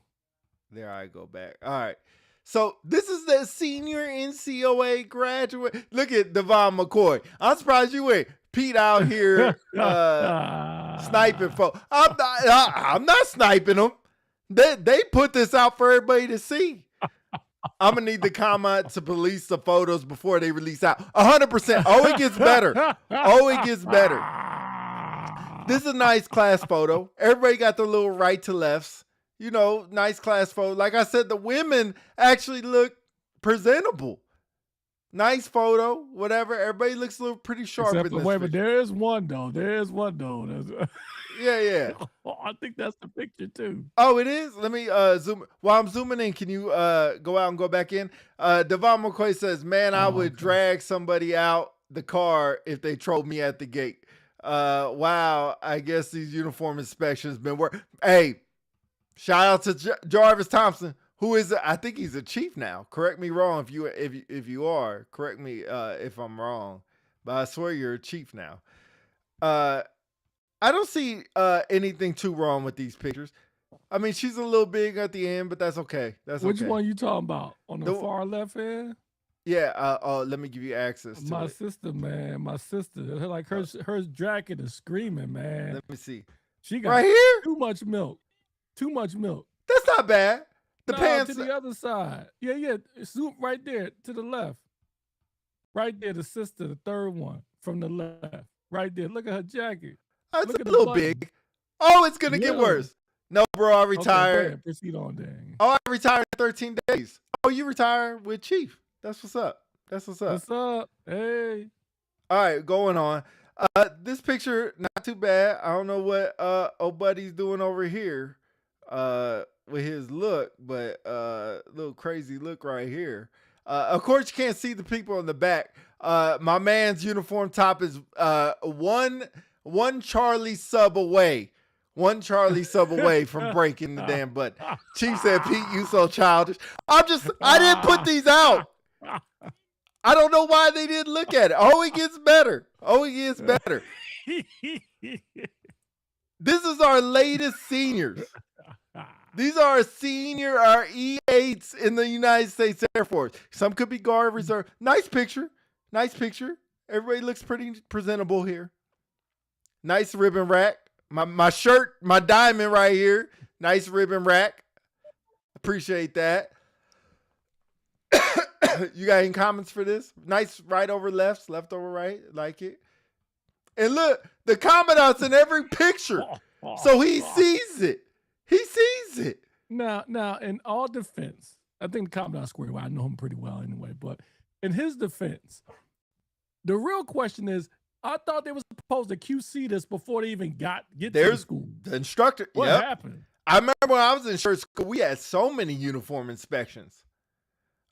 There I go back. All right. So this is the Senior NCOA graduate. Look at Devon McCoy. I'm surprised you ain't Pete out here sniping folks. I'm not sniping them. They put this out for everybody to see. I'm gonna need the comment to police the photos before they release out. 100%. Oh, it gets better. Oh, it gets better. This is a nice class photo. Everybody got their little right to lefts. You know, nice class photo. Like I said, the women actually look presentable. Nice photo, whatever. Everybody looks a little pretty sharp Except in for, this wait, but picture. there is one though. There is one though. Yeah. I think that's the picture too. Oh, it is? Let me zoom. While I'm zooming in, can you go out and go back in? Devon McCoy says, man, I would drag somebody out the car if they trolled me at the gate. Wow, I guess these uniform inspections been work. Hey, shout out to Jarvis Thompson, who is I think he's a chief now. Correct me wrong if you are. Correct me if I'm wrong, but I swear you're a chief now. I don't see anything too wrong with these pictures. I mean, she's a little big at the end, but that's okay. Which one you talking about? On the far left hand? Yeah. Let me give you access to my sister, man. My sister, like her jacket is screaming, man. Let me see. She got right here too much milk. Too much milk. That's not bad. The pants to the other side. Yeah. Zoom right there to the left. Right there, the sister, the third one from the left. Right there. Look at her jacket. It's a little big. Oh, it's gonna get worse. No, bro, I retired. Okay, proceed on, dang. Oh, I retired in 13 days. Oh, you retired with Chief. That's what's up. What's up? Hey. All right, going on. This picture, not too bad. I don't know what old buddy's doing over here with his look, but little crazy look right here. Of course, you can't see the people in the back. My man's uniform top is one Charlie sub away. One Charlie sub away from breaking the damn button. Chief said, Pete, you so childish. I didn't put these out. I don't know why they didn't look at it. Oh, it gets better. This is our latest seniors. These are our E8s in the United States Air Force. Some could be Guard Reserve. Nice picture. Everybody looks pretty presentable here. Nice ribbon rack. My shirt, my diamond right here. Nice ribbon rack. Appreciate that. You got any comments for this? Nice right over left over right. Like it. And look, the commandant's in every picture. So he sees it. Now, in all defense, I think the commandant squared away. I know him pretty well anyway. But in his defense, the real question is, I thought they were supposed to QC this before they even get to the school. The instructor. What happened? I remember when I was in church school, we had so many uniform inspections.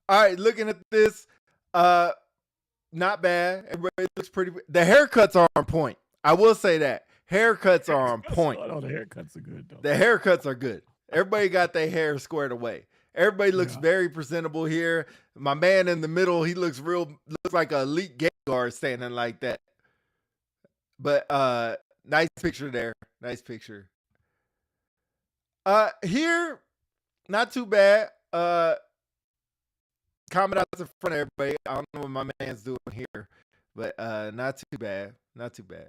All right, looking at this, not bad. Everybody looks pretty. The haircuts are on point. I will say that. Haircuts are on point. Oh, the haircuts are good, though. The haircuts are good. Everybody got their hair squared away. Everybody looks very presentable here. My man in the middle, he looks like an elite gate guard standing like that. But nice picture there. Nice picture. Here, not too bad. Commandant's in front of everybody. I don't know what my man's doing here, but not too bad.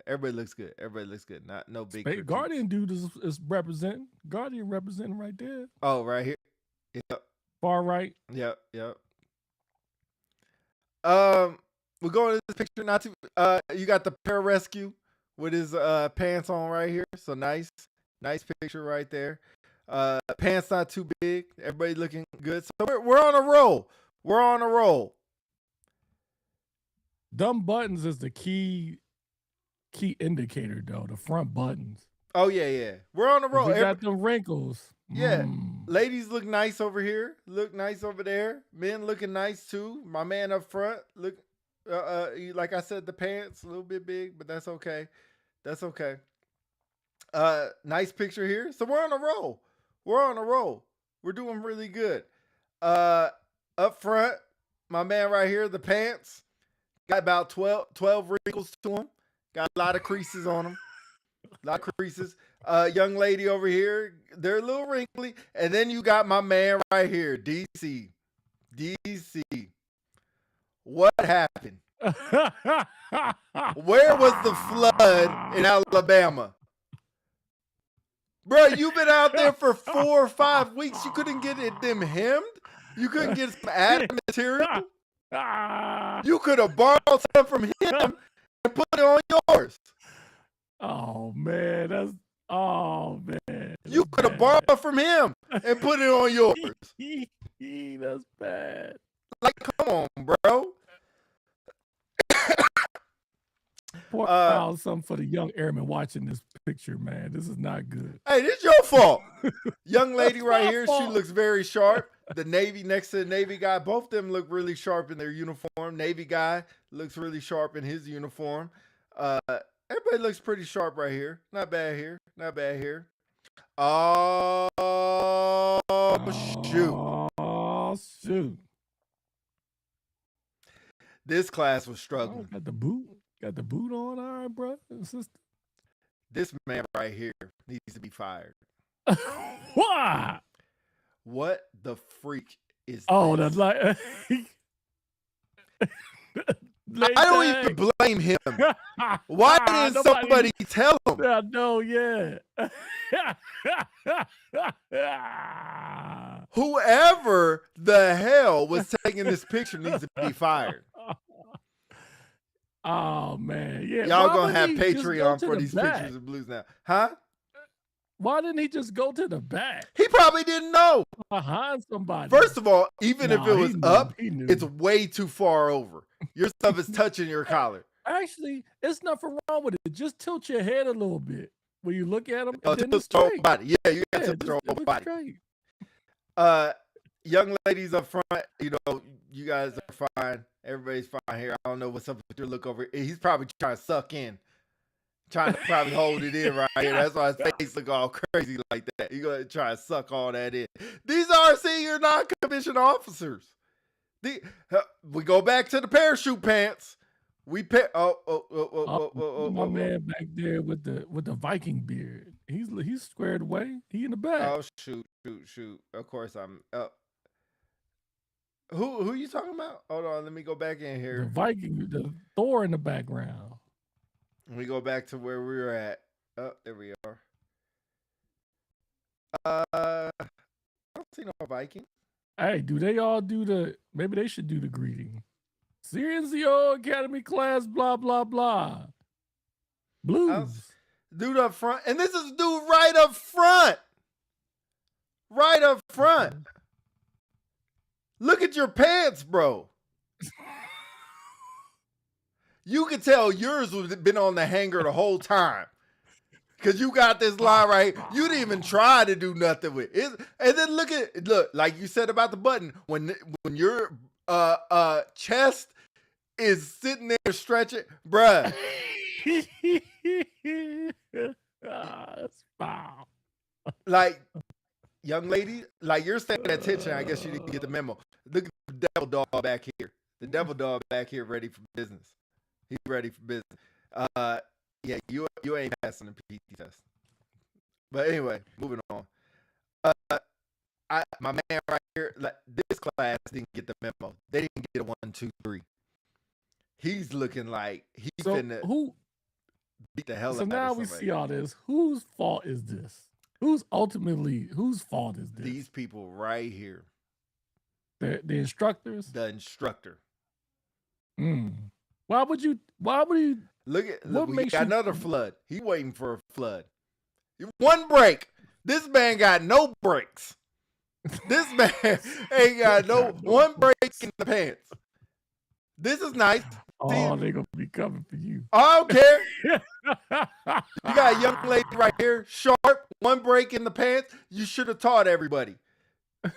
Everybody looks good. No big critiques. Guardian dude is representing. Guardian representing right there. Oh, right here. Yep. Far right. Yep. We're going to this picture. Not too. You got the pararescue with his pants on right here. So nice picture right there. Pants not too big. Everybody looking good. So we're on a roll. Dumb buttons is the key indicator though. The front buttons. Oh yeah. We're on a roll. We got the wrinkles. Yeah. Ladies look nice over here. Look nice over there. Men looking nice too. My man up front look. Like I said, the pants a little bit big, but that's okay. Nice picture here. So we're on a roll. We're doing really good. Up front, my man right here, the pants got about 12 wrinkles to them. Got a lot of creases on them. Young lady over here, they're a little wrinkly. And then you got my man right here, DC. What happened? Where was the flood in Alabama? Bro, you've been out there for 4 or 5 weeks. You couldn't get them hemmed? You couldn't get some added material? You could have borrowed some from him and put it on yours. Oh man, oh man. You could have borrowed from him and put it on yours. That's bad. Like, come on, bro. Pour out something for the young airmen watching this picture, man. This is not good. Hey, this is your fault. Young lady right my here, fault. she looks very sharp. The Navy next to the Navy guy, both of them look really sharp in their uniform. Navy guy looks really sharp in his uniform. Everybody looks pretty sharp right here. Not bad here. Not bad here. Oh, shoot. Oh, shoot. This class was struggling. Oh, got the boot. Got the boot on. All right, bro. Sister. This man right here needs to be fired. Why? What the freak is Oh, this? that's like... I don't even blame him. Why didn't somebody tell him? I know, yeah. Whoever the hell was taking this picture needs to be fired. Oh, man. Yeah. Y'all gonna have Patreon for these pictures of Blues now. Huh? Why didn't he just go to the back? He probably didn't know. Behind somebody. First of all, even if it was up, he knew. it's way too far over. Your stuff is touching your collar. Actually, it's nothing wrong with it. Just tilt your head a little bit when you look at him. Tilt your whole body. Yeah, you got to tilt your whole body. Straight. Young ladies up front, you know, you guys are fine. Everybody's fine here. I don't know what's up with your look over. He's probably trying to suck in. Trying to probably hold it in right here. That's why his face look all crazy like that. You're going to try to suck all that in. These are senior non-commissioned officers. We go back to the parachute pants. We pick. My man back there with the Viking beard. He's squared away. He in the back. Oh shoot! Of course I'm. Who you talking about? Hold on, let me go back in here. The Viking, the Thor in the background. We go back to where we were at. Oh, there we are. I don't see no Viking. Hey, do they all do maybe they should do the greeting. SNCOA Academy class, blah, blah, blah. Blues. Dude up front. And this is dude right up front. Right up front. Look at your pants, bro. You could tell yours would have been on the hanger the whole time. Because you got this line right here. You didn't even try to do nothing with it. And then look, like you said about the button, when your chest is sitting there stretching, bruh. That's foul. Like, young lady, like you're staying attention. I guess you didn't get the memo. Look at the devil dog back here. The devil dog back here ready for business. He's ready for business. Yeah, you ain't passing the PT test. But anyway, moving on. My man right here, like this class didn't get the memo. They didn't get a 1, 2, 3. He's looking like he's finna beat the hell out of somebody. So now we see all this. Whose fault is this? Whose fault is this? These people right here. The instructors? The instructor. Why would you look, we got another flood. He waiting for a flood. One break. This man got no breaks. This man ain't got no one break in the pants. This is nice. Oh, they're gonna be coming for you. I don't care. You got a young lady right here, sharp, one break in the pants. You should have taught everybody.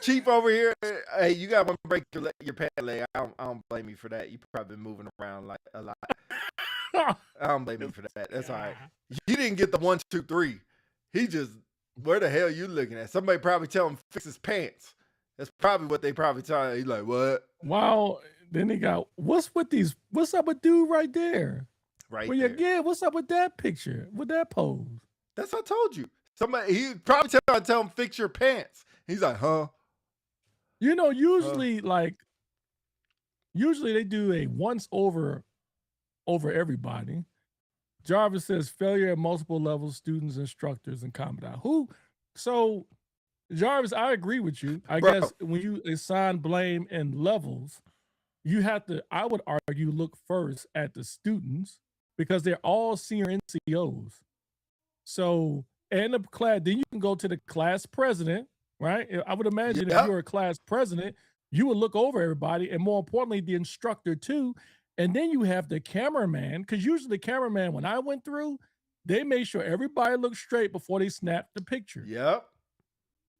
Chief over here, hey, you got one break your pant leg. I don't blame you for that. You probably been moving around like a lot. I don't blame you for that. That's all right. You didn't get the 1, 2, 3. He just, where the hell you looking at? Somebody probably tell him fix his pants. That's probably what they probably tell him. He's like, what? Wow. Then they got, what's up with dude right there? Right there. Yeah, yeah, what's up with that picture? With that pose? That's what I told you. Somebody, he probably tell him fix your pants. He's like, huh? You know, usually they do a once over everybody. Jarvis says failure at multiple levels, students, instructors, and combat. So Jarvis, I agree with you. I guess when you assign blame in levels, you have to, I would argue, look first at the students because they're all senior NCOs. So, and the class, then you can go to the class president, right? I would imagine if Yep. you're a class president, you would look over everybody, and more importantly, the instructor too. And then you have the cameraman, because usually the cameraman, when I went through, they made sure everybody looked straight before they snapped the picture. Yep.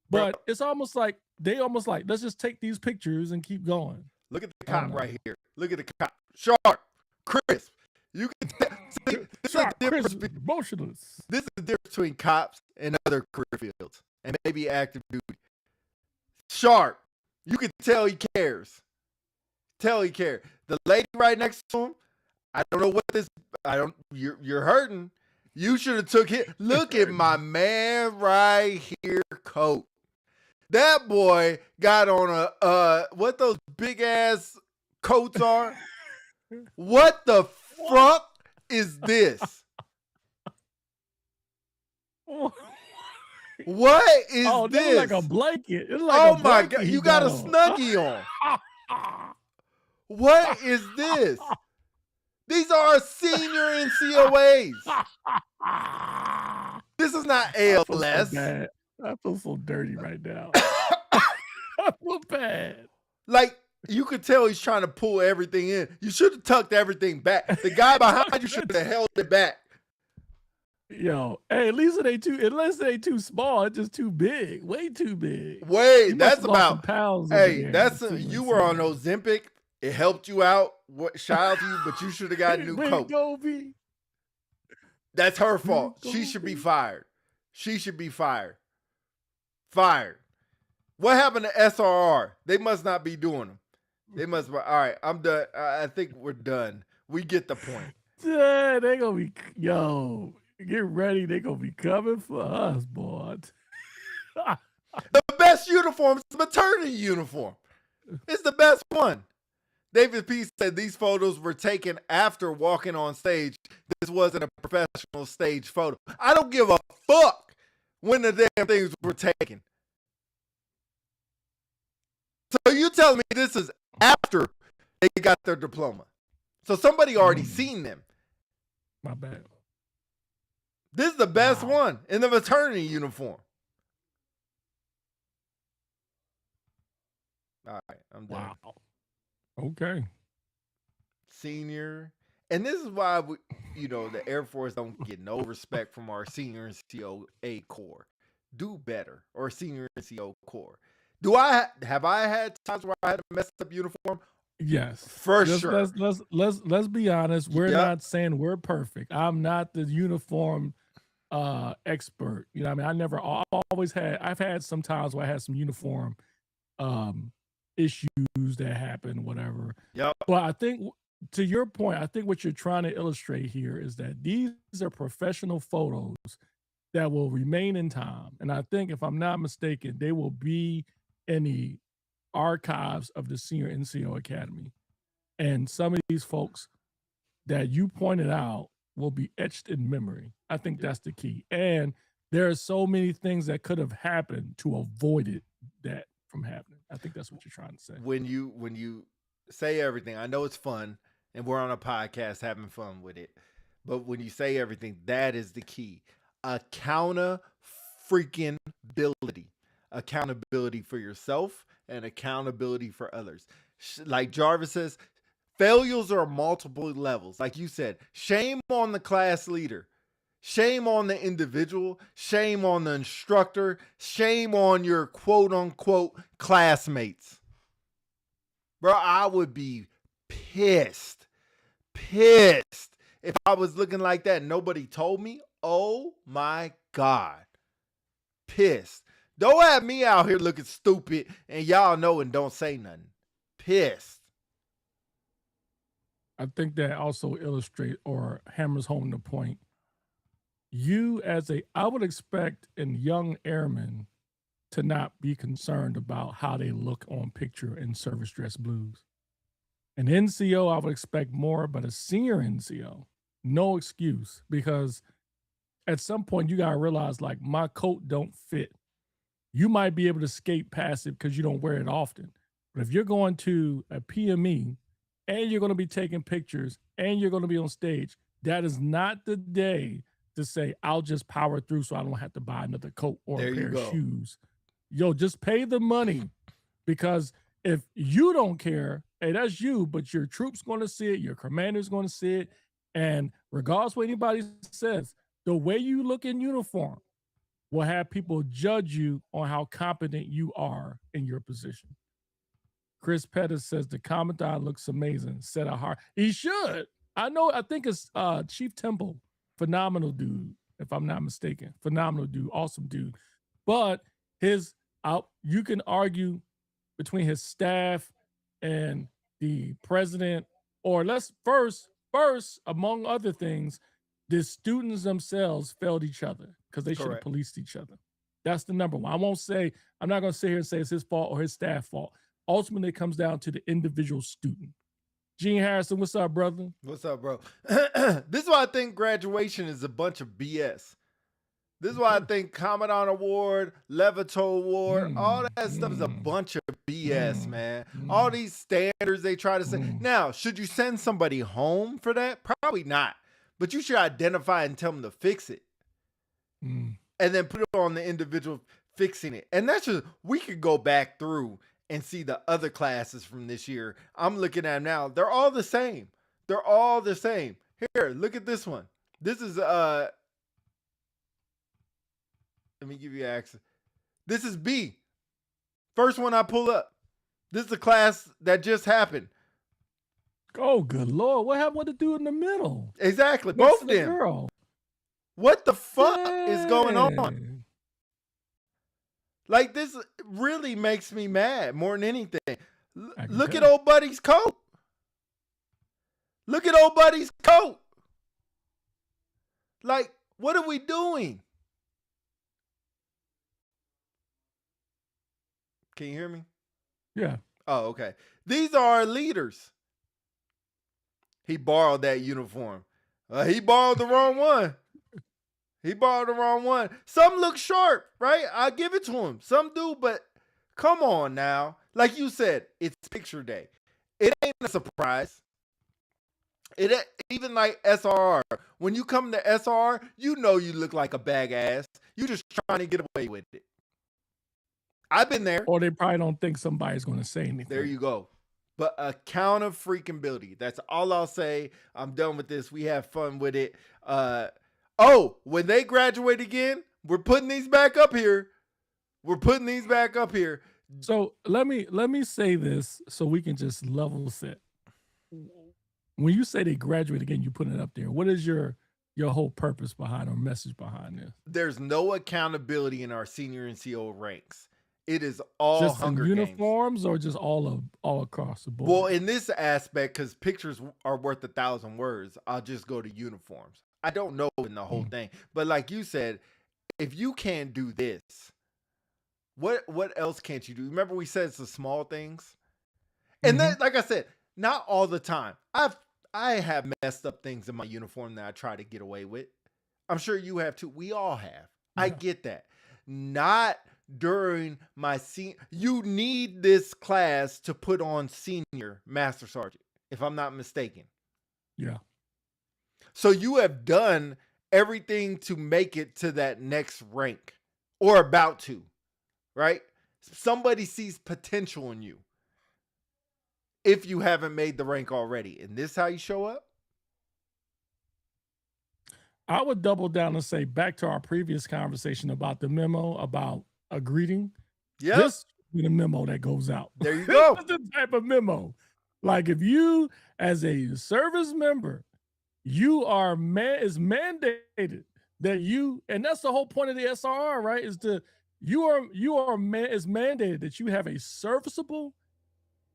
Bro, But it's almost like let's just take these pictures and keep going. look at the I don't cop know. right here. Look at the cop. Sharp, crisp. You can tell. See, this is the Sharp, difference crisp, motionless. This is the difference between cops and other career fields, and maybe active duty. Sharp, you can tell he cares. Tell he cares. The lady right next to him, I don't know what this. You're hurting. You should have took it. Look at my man right here, coat. That boy got on a what those big ass coats are. What the fuck is this? What is Oh, this? this is like a blanket. It's like Oh a my blanket god, he you got a on. snuggie on. What is this? These are senior NCOAs. This is not I feel so ALS. bad. I feel so dirty right now. I feel bad. Like, you could tell he's trying to pull everything in. You should have tucked everything back. The guy behind you should have held it back. Yo, hey, at least it ain't too small. It's just too big. Way too big. Wait, You must that's have lost some about pounds over hey, there that's too, you I were on see. Ozempic. It helped you out. What shout out to you, but you should have got a new Way to coat. go, B. That's her Way to fault. go, She should be B. fired. She should be fired. Fired. What happened to SRR? They must not be doing them. They must be. All right, I'm done. I think we're done. We get the point. Yeah, they gonna be get ready. They gonna be coming for us, boy. The best uniform is the maternity uniform. It's the best one. David P. said these photos were taken after walking on stage. This wasn't a professional stage photo. I don't give a fuck when the damn things were taken. So you telling me this is after they got their diploma. So somebody already seen them. My bad. This is the best one in the maternity uniform. All right, I'm done. Wow. Okay. Senior. And this is why the Air Force don't get no respect from our senior NCOA Corps. Do better, or senior NCO Corps. Have I had times where I had a messed up uniform? Yes. For sure. Let's be honest. We're Yep. not saying we're perfect. I'm not the uniform expert. You know what I mean? I've had some times where I had some uniform issues that happen, whatever. Yep. But I think to your point, I think what you're trying to illustrate here is that these are professional photos that will remain in time. And I think, if I'm not mistaken, they will be in the archives of the Senior NCO Academy. And some of these folks that you pointed out will be etched in memory. I think that's the key. And there are so many things that could have happened to avoid that from happening. I think that's what you're trying to say. When you say everything, I know it's fun, and we're on a podcast having fun with it. But when you say everything, that is the key. Accountability for yourself and accountability for others. Like Jarvis says, failures are multiple levels. Like you said, shame on the class leader. Shame on the individual. Shame on the instructor. Shame on your quote unquote classmates. Bro, I would be pissed if I was looking like that and nobody told me. Oh my God. Pissed. Don't have me out here looking stupid and y'all know and don't say nothing. Pissed. I think that also illustrates or hammers home the point. I would expect in young airmen to not be concerned about how they look on picture in service dress blues. An NCO, I would expect more, but a senior NCO, no excuse, because at some point you got to realize, like, my coat don't fit. You might be able to skate past it because you don't wear it often. But if you're going to a PME and you're going to be taking pictures and you're going to be on stage, that is not the day to say, I'll just power through so I don't have to buy another coat or There a you pair go. of shoes. Yo, just pay the money, because if you don't care, hey, that's you, but your troops going to see it, your commander's going to see it, and regardless what anybody says, the way you look in uniform will have people judge you on how competent you are in your position. Chris Pettis says the Commandant looks amazing. Said a heart. He should. I think it's Chief Temple. Phenomenal dude, if I'm not mistaken. Phenomenal dude, awesome dude. But you can argue between his staff and the president, or let's first, among other things, the students themselves failed each other because they should have Correct. policed each other. That's the number one. I'm not going to sit here and say it's his fault or his staff fault. Ultimately, it comes down to the individual student. Gene Harrison, what's up, brother? What's up, bro? This is why I think graduation is a bunch of BS. This is why I think Commandant Award, Levito Award, all that stuff is a bunch of BS, man. All these standards they try to say. Now, should you send somebody home for that? Probably not. But you should identify and tell them to fix it. And then put it on the individual fixing it. And that's just, we could go back through and see the other classes from this year. I'm looking at them now. They're all the same. They're all the same. Here, look at this one. This is let me give you access. This is B. First one I pull up. This is the class that just happened. Oh, good Lord. What happened with the dude in the middle? Exactly. Next Both to of the them. girl. What the fuck is going on? Hey. Like, this really makes me mad more than anything. Look at tell. old buddy's coat. Look at old buddy's coat. Like, what are we doing? Can you hear me? Yeah. Oh, okay. These are our leaders. He borrowed that uniform. He borrowed the wrong one. He borrowed the wrong one. Some look sharp, right? I give it to him. Some do, but come on now. Like you said, it's picture day. It ain't a surprise. It even like SRR. When you come to SRR, you know you look like a bag ass. You just trying to get away with it. I've been there. Or they probably don't think somebody's going to say anything. There you go. But account of freaking ability. That's all I'll say. I'm done with this. We have fun with it. When they graduate again, we're putting these back up here. We're putting these back up here. So let me say this so we can just level set. When you say they graduate again, you put it up there. What is your whole purpose behind or message behind this? There's no accountability in our senior NCO ranks. It is all Just Hunger in Games. uniforms or just all across the board? Well, in this aspect, because pictures are worth 1,000 words, I'll just go to uniforms. I don't know in the whole thing. But like you said, if you can't do this, what else can't you do? Remember we said it's the small things? And then, like I said, not all the time. I have messed up things in my uniform that I try to get away with. I'm sure you have too. We all have. Yeah. I get that. Not during my you need this class to put on senior master sergeant, if I'm not mistaken. Yeah. So you have done everything to make it to that next rank or about to, right? Somebody sees potential in you if you haven't made the rank already. And this how you show up? I would double down and say, back to our previous conversation about the memo about a greeting. Yeah. This is the memo that goes out. There you go. This is the type of memo. Like if you, as a service member, you are is mandated that you, and that's the whole point of the SRR, right? Is it's mandated that you have a serviceable,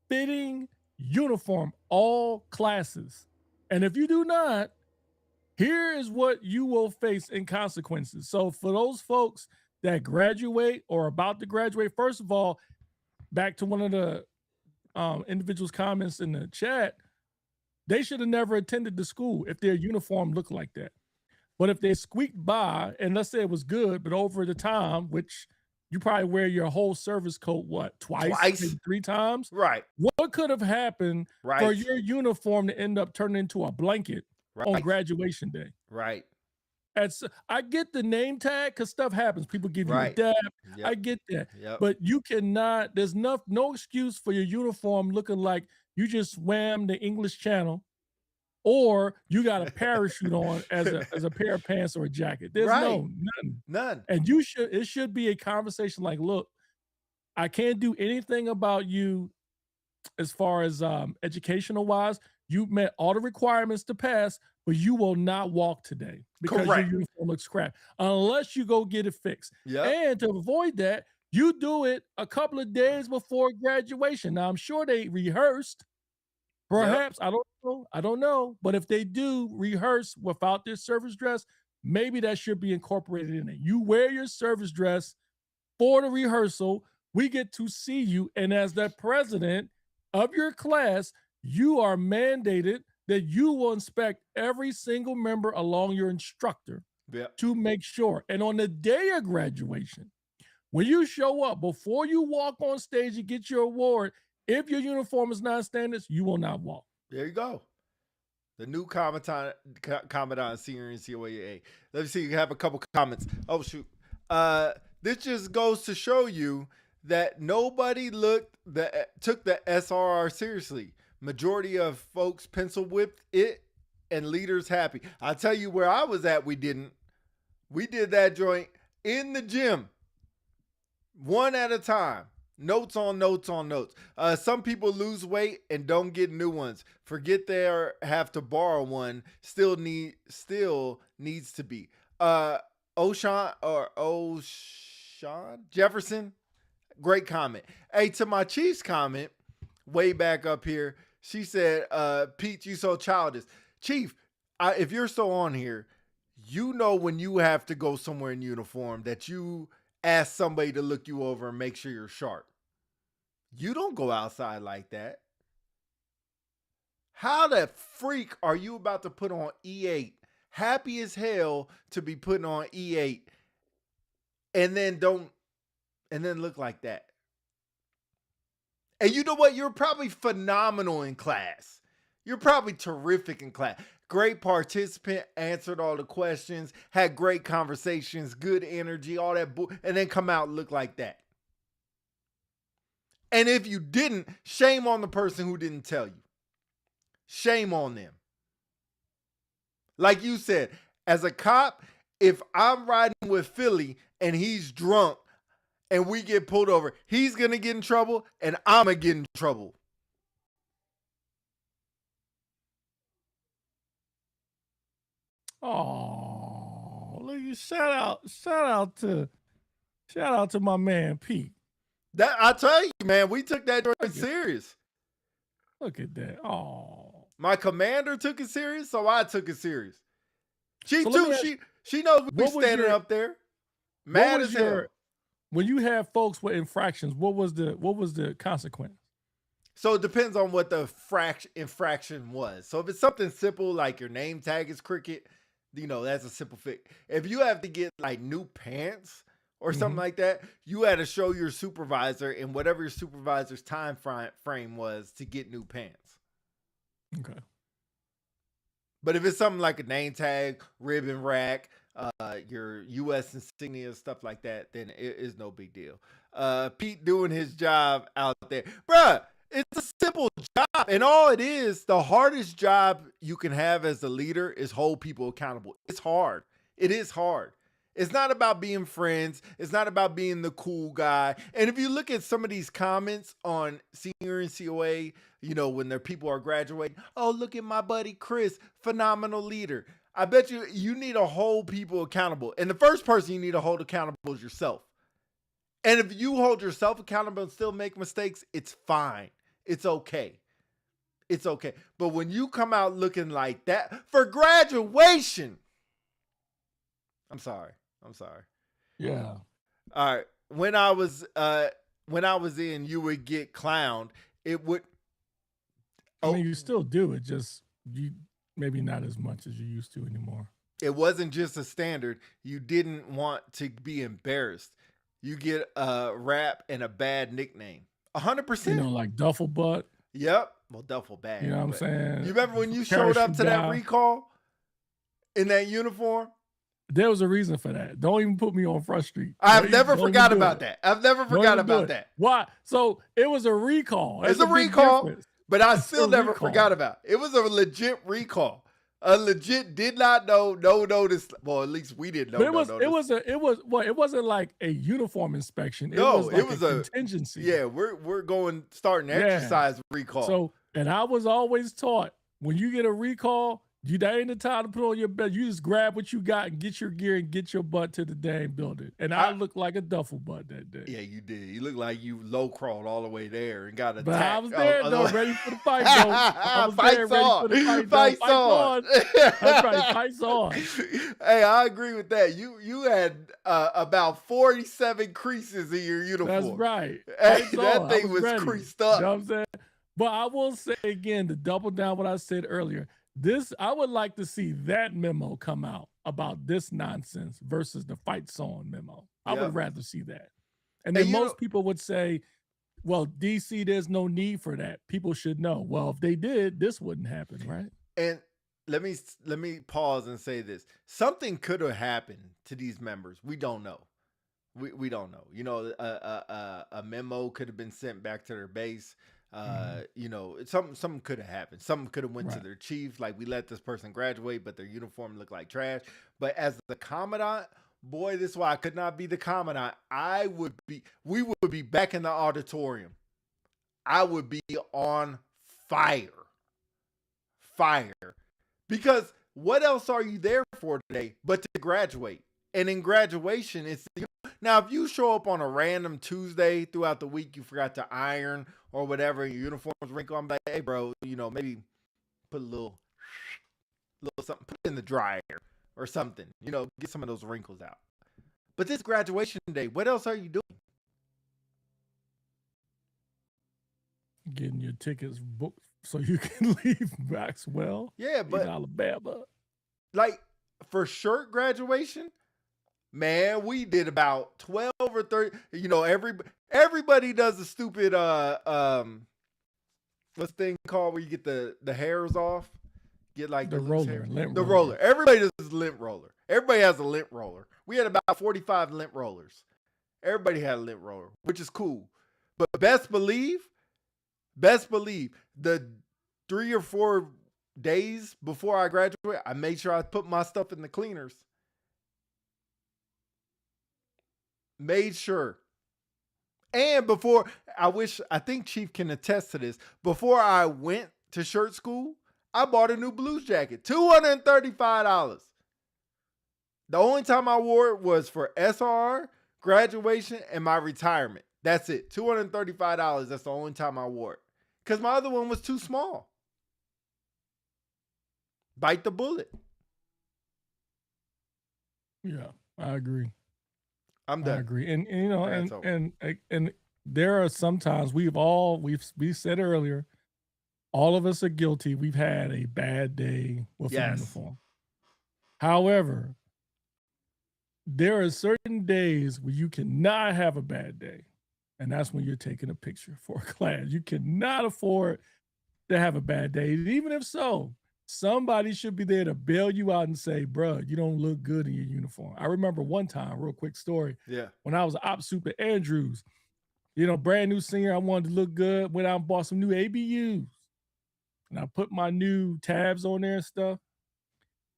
fitting uniform, all classes. And if you do not, here is what you will face in consequences. So for those folks that graduate or about to graduate, first of all, back to one of the individuals' comments in the chat, they should have never attended the school if their uniform looked like that. But if they squeaked by, and let's say it was good, but over the time, which you probably wear your whole service coat, twice? Maybe 3 times? Right. What could have happened for your uniform to end up turning into a blanket on graduation day? Right. I get the name tag because stuff happens. People give you a Right. dab. Yep. I get that. Yep. But you cannot, there's no excuse for your uniform looking like you just swam the English Channel or you got a parachute on as a pair of pants or a jacket. There's none. None. And it should be a conversation like, look, I can't do anything about you as far as educational wise. You met all the requirements to pass, but you will not walk today because Correct. your uniform looks crap unless you go get it fixed. Yep. And to avoid that, you do it a couple of days before graduation. Now, I'm sure they rehearsed. Perhaps, Yep. I don't know. But if they do rehearse without their service dress, maybe that should be incorporated in it. You wear your service dress for the rehearsal. We get to see you. And as the president of your class, you are mandated that you will inspect every single member along your instructor to make sure. And on the day of graduation, when you show up, before you walk on stage and get your award, if your uniform is non-standards, you will not walk. There you go. The new Commandant Senior NCOA. Let me see. You have a couple comments. Oh, shoot. This just goes to show you that nobody took the SRR seriously. Majority of folks pencil whipped it and leaders happy. I'll tell you where I was at, we didn't. We did that joint in the gym. One at a time. Notes on notes on notes. Some people lose weight and don't get new ones. Forget they have to borrow one. Still needs to be. O'Shawn Jefferson. Great comment. Hey, to my Chiefs comment, way back up here, she said, Pete, you so childish. Chief, if you're still on here, you know when you have to go somewhere in uniform that you ask somebody to look you over and make sure you're sharp. You don't go outside like that. How the freak are you about to put on E8? Happy as hell to be putting on E8 and then look like that. And you know what? You're probably phenomenal in class. You're probably terrific in class. Great participant, answered all the questions, had great conversations, good energy, all that, and then come out and look like that. And if you didn't, shame on the person who didn't tell you. Shame on them. Like you said, as a cop, if I'm riding with Philly and he's drunk and we get pulled over, he's going to get in trouble and I'm going to get in trouble. Oh, look, you shout out to my man Pete. That I tell you, man, we took that serious. Look at that. Oh, my commander took it serious, so I took it serious. She knows we standing up there, mad as hell. When you have folks with infractions, what was the consequence? So it depends on what the infraction was. So if it's something simple like your name tag is cricket, that's a simple fix. If you have to get like new pants or something like that, you had to show your supervisor and whatever your supervisor's time frame was to get new pants. Okay. But if it's something like a name tag, ribbon rack, your U.S. insignia, stuff like that, then it is no big deal. Pete doing his job out there. Bruh, it's a simple job. And all it is, the hardest job you can have as a leader is hold people accountable. It's hard. It is hard. It's not about being friends. It's not about being the cool guy. And if you look at some of these comments on Senior NCOA, when their people are graduating, oh, look at my buddy Chris, phenomenal leader. I bet you need to hold people accountable. And the first person you need to hold accountable is yourself. And if you hold yourself accountable and still make mistakes, it's fine. It's okay. It's okay. But when you come out looking like that for graduation, I'm sorry. Yeah. All right. When I was in, you would get clowned. It would. I mean, you still do it. Just maybe not as much as you used to anymore. It wasn't just a standard. You didn't want to be embarrassed. You get a rap and a bad nickname. 100%. Like duffel butt. Yep. Well, duffel bag. You know what I'm saying? You remember when you showed up to that recall in that uniform? There was a reason for that. Don't even put me on Front Street. I've never forgot about that. I've never forgot about that. Why? So it was a recall. It's a recall, but I still never forgot about it. It was a legit recall. A legit did not know, no notice. Well, at least we didn't know. It wasn't like a uniform inspection. It was a contingency. Yeah, we're starting exercise recall. So, and I was always taught when you get a recall, that ain't the time to put on your belt. You just grab what you got and get your gear and get your butt to the dang building. And I looked like a duffel butt that day. Yeah, you did. You looked like you low crawled all the way there and got attacked. But I was there though, ready for the fight though. I was there ready for the fight. Fights on. That's right, fights on. Hey, I agree with that. You had about 47 creases in your uniform. That's right. Hey, that thing was creased up. You know what I'm saying? But I will say again, to double down what I said earlier, I would like to see that memo come out about this nonsense versus the fights on memo. I would rather see that. And then most people would say, well, DC, there's no need for that. People should know. Well, if they did, this wouldn't happen, right? And let me pause and say this. Something could have happened to these members. We don't know. We don't know. You know, a memo could have been sent back to their base. You know, something could have happened. Something could have went to their chief, like we let this person graduate, but their uniform looked like trash. But as the commandant, boy, this is why I could not be the commandant. We would be back in the auditorium. I would be on fire. Because what else are you there for today but to graduate? And in graduation, now if you show up on a random Tuesday throughout the week, you forgot to iron or whatever, your uniform's wrinkled, I'm like, hey bro, you know, maybe put a little something, put it in the dryer or something, you know, get some of those wrinkles out. But this graduation day, what else are you doing? Getting your tickets booked so you can leave Maxwell. Yeah, but in Alabama. Like for shirt graduation, man, we did about 12 or 30. You know, everybody does the stupid what's the thing called where you get the hairs off? Get like the roller. The roller. Everybody does lint roller. Everybody has a lint roller. We had about 45 lint rollers. Everybody had a lint roller, which is cool. But best believe the 3 or 4 days before I graduate, I made sure I put my stuff in the cleaners. Made sure. And I think Chief can attest to this. Before I went to shirt school, I bought a new blues jacket. $235. The only time I wore it was for SR, graduation, and my retirement. That's it. $235. That's the only time I wore it. Because my other one was too small. Bite the bullet. Yeah, I agree. I'm done. I agree. And you know, and there are sometimes we said earlier, all of us are guilty. We've had a bad day with a uniform. However, there are certain days where you cannot have a bad day. And that's when you're taking a picture for a class. You cannot afford to have a bad day. Even if so, somebody should be there to bail you out and say, bro, you don't look good in your uniform. I remember one time, real quick story. Yeah. When I was op super Andrews, you know, brand new senior, I wanted to look good. Went out and bought some new ABUs. And I put my new tabs on there and stuff.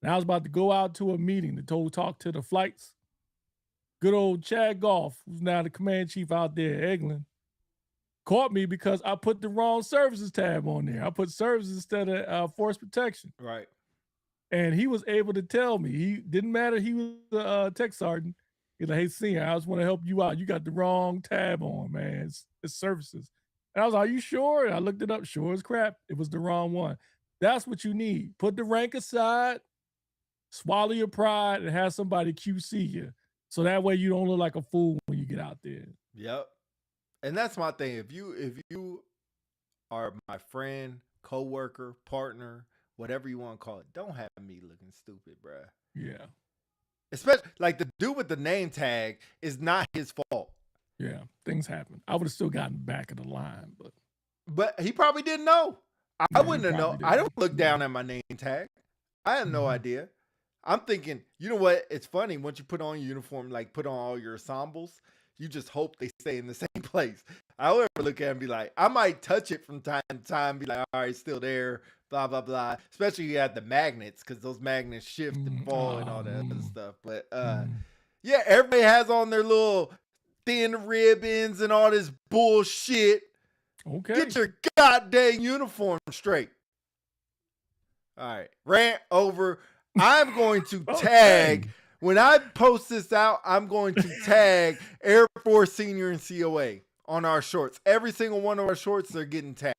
And I was about to go out to a meeting to talk to the flights. Good old Chad Goff, who's now the command chief out there at Eglin, caught me because I put the wrong services tab on there. I put services instead of force protection. Right. And he was able to tell me. He didn't matter. He was a tech sergeant. He's like, hey, senior, I just want to help you out. You got the wrong tab on, man. It's services. And I was like, are you sure? And I looked it up. Sure as crap. It was the wrong one. That's what you need. Put the rank aside, swallow your pride, and have somebody QC you. So that way you don't look like a fool when you get out there. Yep. And that's my thing. If you are my friend, coworker, partner, whatever you want to call it, don't have me looking stupid, bruh. Yeah. Especially like the dude with the name tag is not his fault. Yeah, things happen. I would have still gotten back of the line, but he probably didn't know. I wouldn't have known. I don't look down at my name tag. I have no idea. I'm thinking, you know what? It's funny. Once you put on your uniform, like put on all your ensembles, you just hope they stay in the same place. I would look at it and be like, I might touch it from time to time, be like, all right, still there, blah, blah, blah. Especially you have the magnets, because those magnets shift and fall and all that other stuff. But yeah, everybody has on their little thin ribbons and all this bullshit. Okay. Get your goddamn uniform straight. All right. Rant over. I'm going to tag, when I post this out, I'm going to tag Air Force Senior and COA on our shorts. Every single one of our shorts are getting tagged.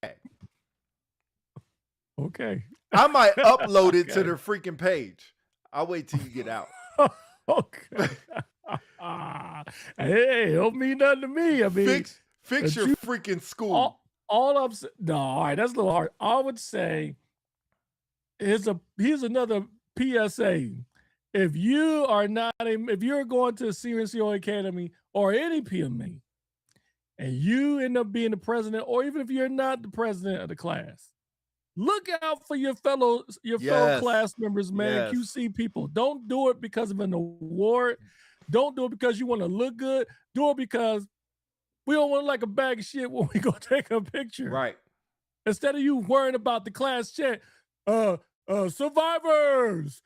Okay. I might upload it to their freaking page. I'll wait till you get out. Okay. Hey, don't mean nothing to me. I mean, fix your freaking school. All I'm saying, no, all right, that's a little hard. I would say, here's another PSA. If you're going to CNCO Academy or any PMA, and you end up being the president, or even if you're not the president of the class, look out for your fellow class members, man. Yes. QC people. Don't do it because of an award. Don't do it because you want to look good. Do it because we don't want to like a bag of shit when we go take a picture. Right. Instead of you worrying about the class chat, survivors.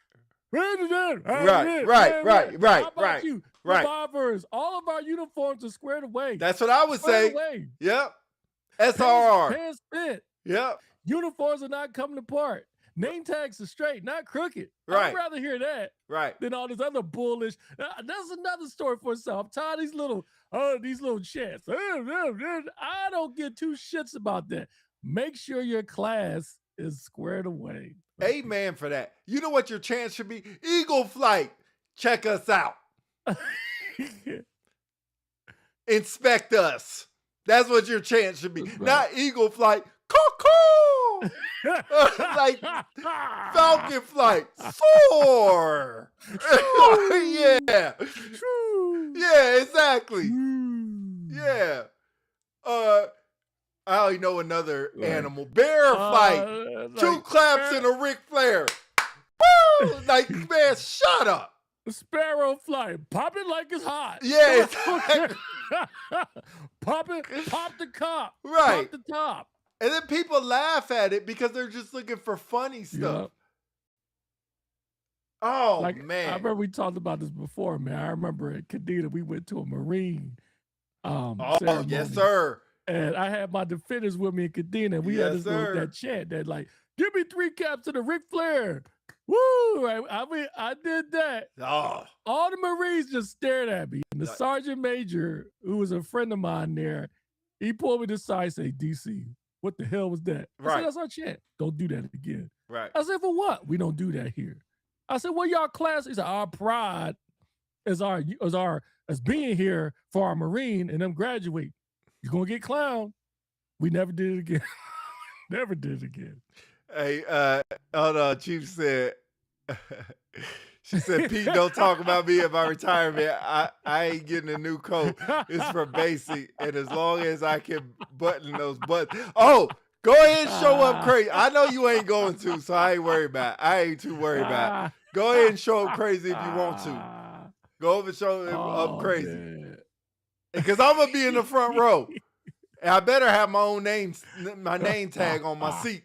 Right. How about you? Survivors. All of our uniforms are squared away. That's what I would say. Yep. SRR. Pants fit. Yep. Uniforms are not coming apart. Name tags are straight, not crooked. Right. I'd rather hear that than all this other bullish. That's another story for itself. I'm tired of these little chants. I don't give two shits about that. Make sure your class is squared away. Amen for that. You know what your chance should be? Eagle Flight. Check us out. Inspect us. That's what your chance should be. Right. Not Eagle Flight. Cuckoo! Like Falcon Flight. Soar! Yeah. True. Yeah, exactly. Yeah. I only know another animal. Bear Fight. Two claps and a Ric Flair. Woo! Like, man, shut up. Sparrow Flight. Pop it like it's hot. Yeah. Pop the cop. Right. Pop the top. And then people laugh at it because they're just looking for funny stuff. Yep. Oh, man. I remember we talked about this before, man. I remember at Kadena, we went to a Marine ceremony. Yes, sir. And I had my defenders with me in Kadena. And we had that chant that like, give me 3 caps to the Ric Flair. Woo! I mean, I did that. Oh. All the Marines just stared at me. And the sergeant major, who was a friend of mine there, he pulled me to the side and said, DC, what the hell was that? I said, that's our chant. Don't do that again. Right. I said, for what? We don't do that here. I said, well, y'all class, he said, our pride is being here for our Marine and them graduate. You're going to get clowned. We never did it again. Never did it again. Hey, hold on. Chief said, she said, Pete, don't talk about me at my retirement. I ain't getting a new coat. It's from basic. And as long as I can button those buttons. Oh, go ahead and show up crazy. I know you ain't going to, so I ain't worried about it. I ain't too worried about it. Go ahead and show up crazy if you want to. Go over and show up crazy. Because I'm going to be in the front row. And I better have my name tag on my seat.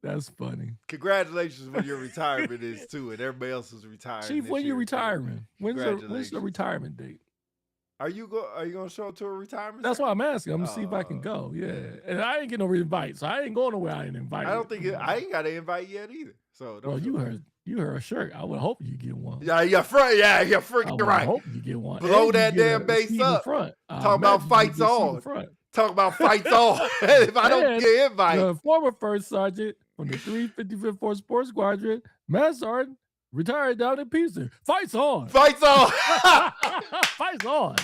That's funny. Congratulations when your retirement is too, and everybody else is retiring. Chief, when you retiring? When's the retirement date? Are you gonna show up to a retirement? That's why I'm asking. I'm gonna see if I can go. Yeah, and I ain't get no invite, so I ain't going nowhere. I ain't invited. I don't think I ain't got an invite yet either. So well, you heard a shirt. I would hope you get one. Yeah, you're freaking right. I hope you get one. Blow that damn bass up. Talk about fights on. Talk about fights on. If I don't get invite. The former first sergeant from the 355th 4th Sports Squadron, Master Sergeant, retired down in Peterson. Fights on. Fights on. Fights on.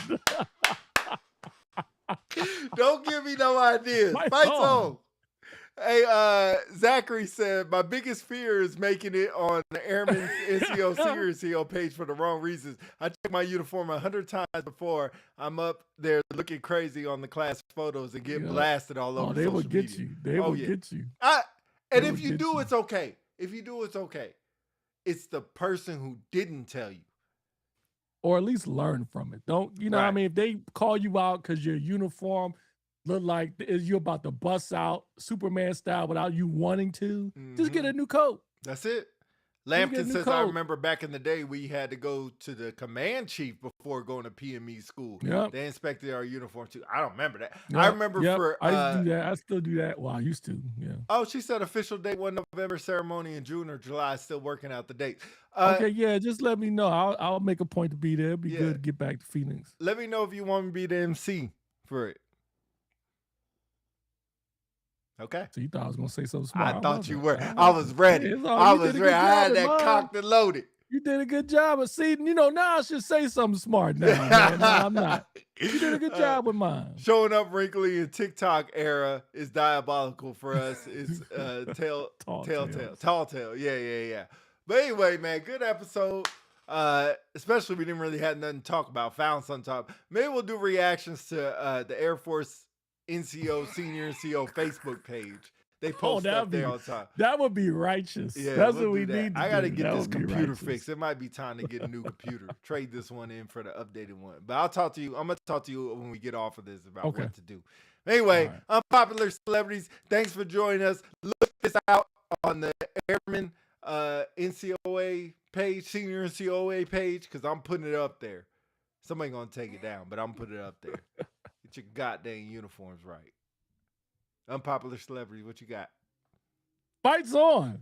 Don't give me no ideas. Fights on. Hey, Zachary said, my biggest fear is making it on the Airman's NCO Senior NCO page for the wrong reasons. I checked my uniform 100 times before. I'm up there looking crazy on the class photos and get blasted all over social media. They will get you. And if you do, it's okay. If you do, it's okay. it's the person who didn't tell you. Or at least learn from it. Don't, you know what I Right. mean? If they call you out because your uniform look like you're about to bust out Superman style without you wanting to, just get a new coat. That's it. get a Lampkin new says, I coat. remember back in the day, we had to go to the command chief before going to PME school. Yep. They inspected our uniform too. I don't remember that. Yep. I remember for. I used to do that. I still do that. Well, I used to. Yeah. Oh, she said official date was November, ceremony in June or July. Still working out the date. Okay, yeah, just let me know. I'll make a point to be there. It'd be good to get back to Phoenix. Let me know if you want me to be the MC for it. Okay. So you thought I was gonna say something smart. I thought you were. I was ready. I was ready. I had that cocked and loaded. You did a good job of seeing, now I should say something smart now, man. No, I'm not. You did a good job with mine. Showing up wrinkly in TikTok era is diabolical for us. It's tall tale. Yeah. But anyway, man, good episode. Especially we didn't really have nothing to talk about. Found some talk. Maybe we'll do reactions to the Air Force NCO Senior NCO Facebook page. They post stuff there all the time. That would be righteous. Yeah, that's we'll what we do need. I got to get this computer righteous. fixed. It might be time to get a new computer. Trade this one in for the updated one. But I'll talk to you. I'm going to talk to you when we get off of this about what to do. Anyway, Unpopular Celebrities, thanks for joining us. Look this out on the Airman NCOA page, Senior NCOA page, because I'm putting it up there. Somebody going to take it down, but I'm putting it up there. Get your goddamn uniforms right. Unpopular Celebrities, what you got? Fights on.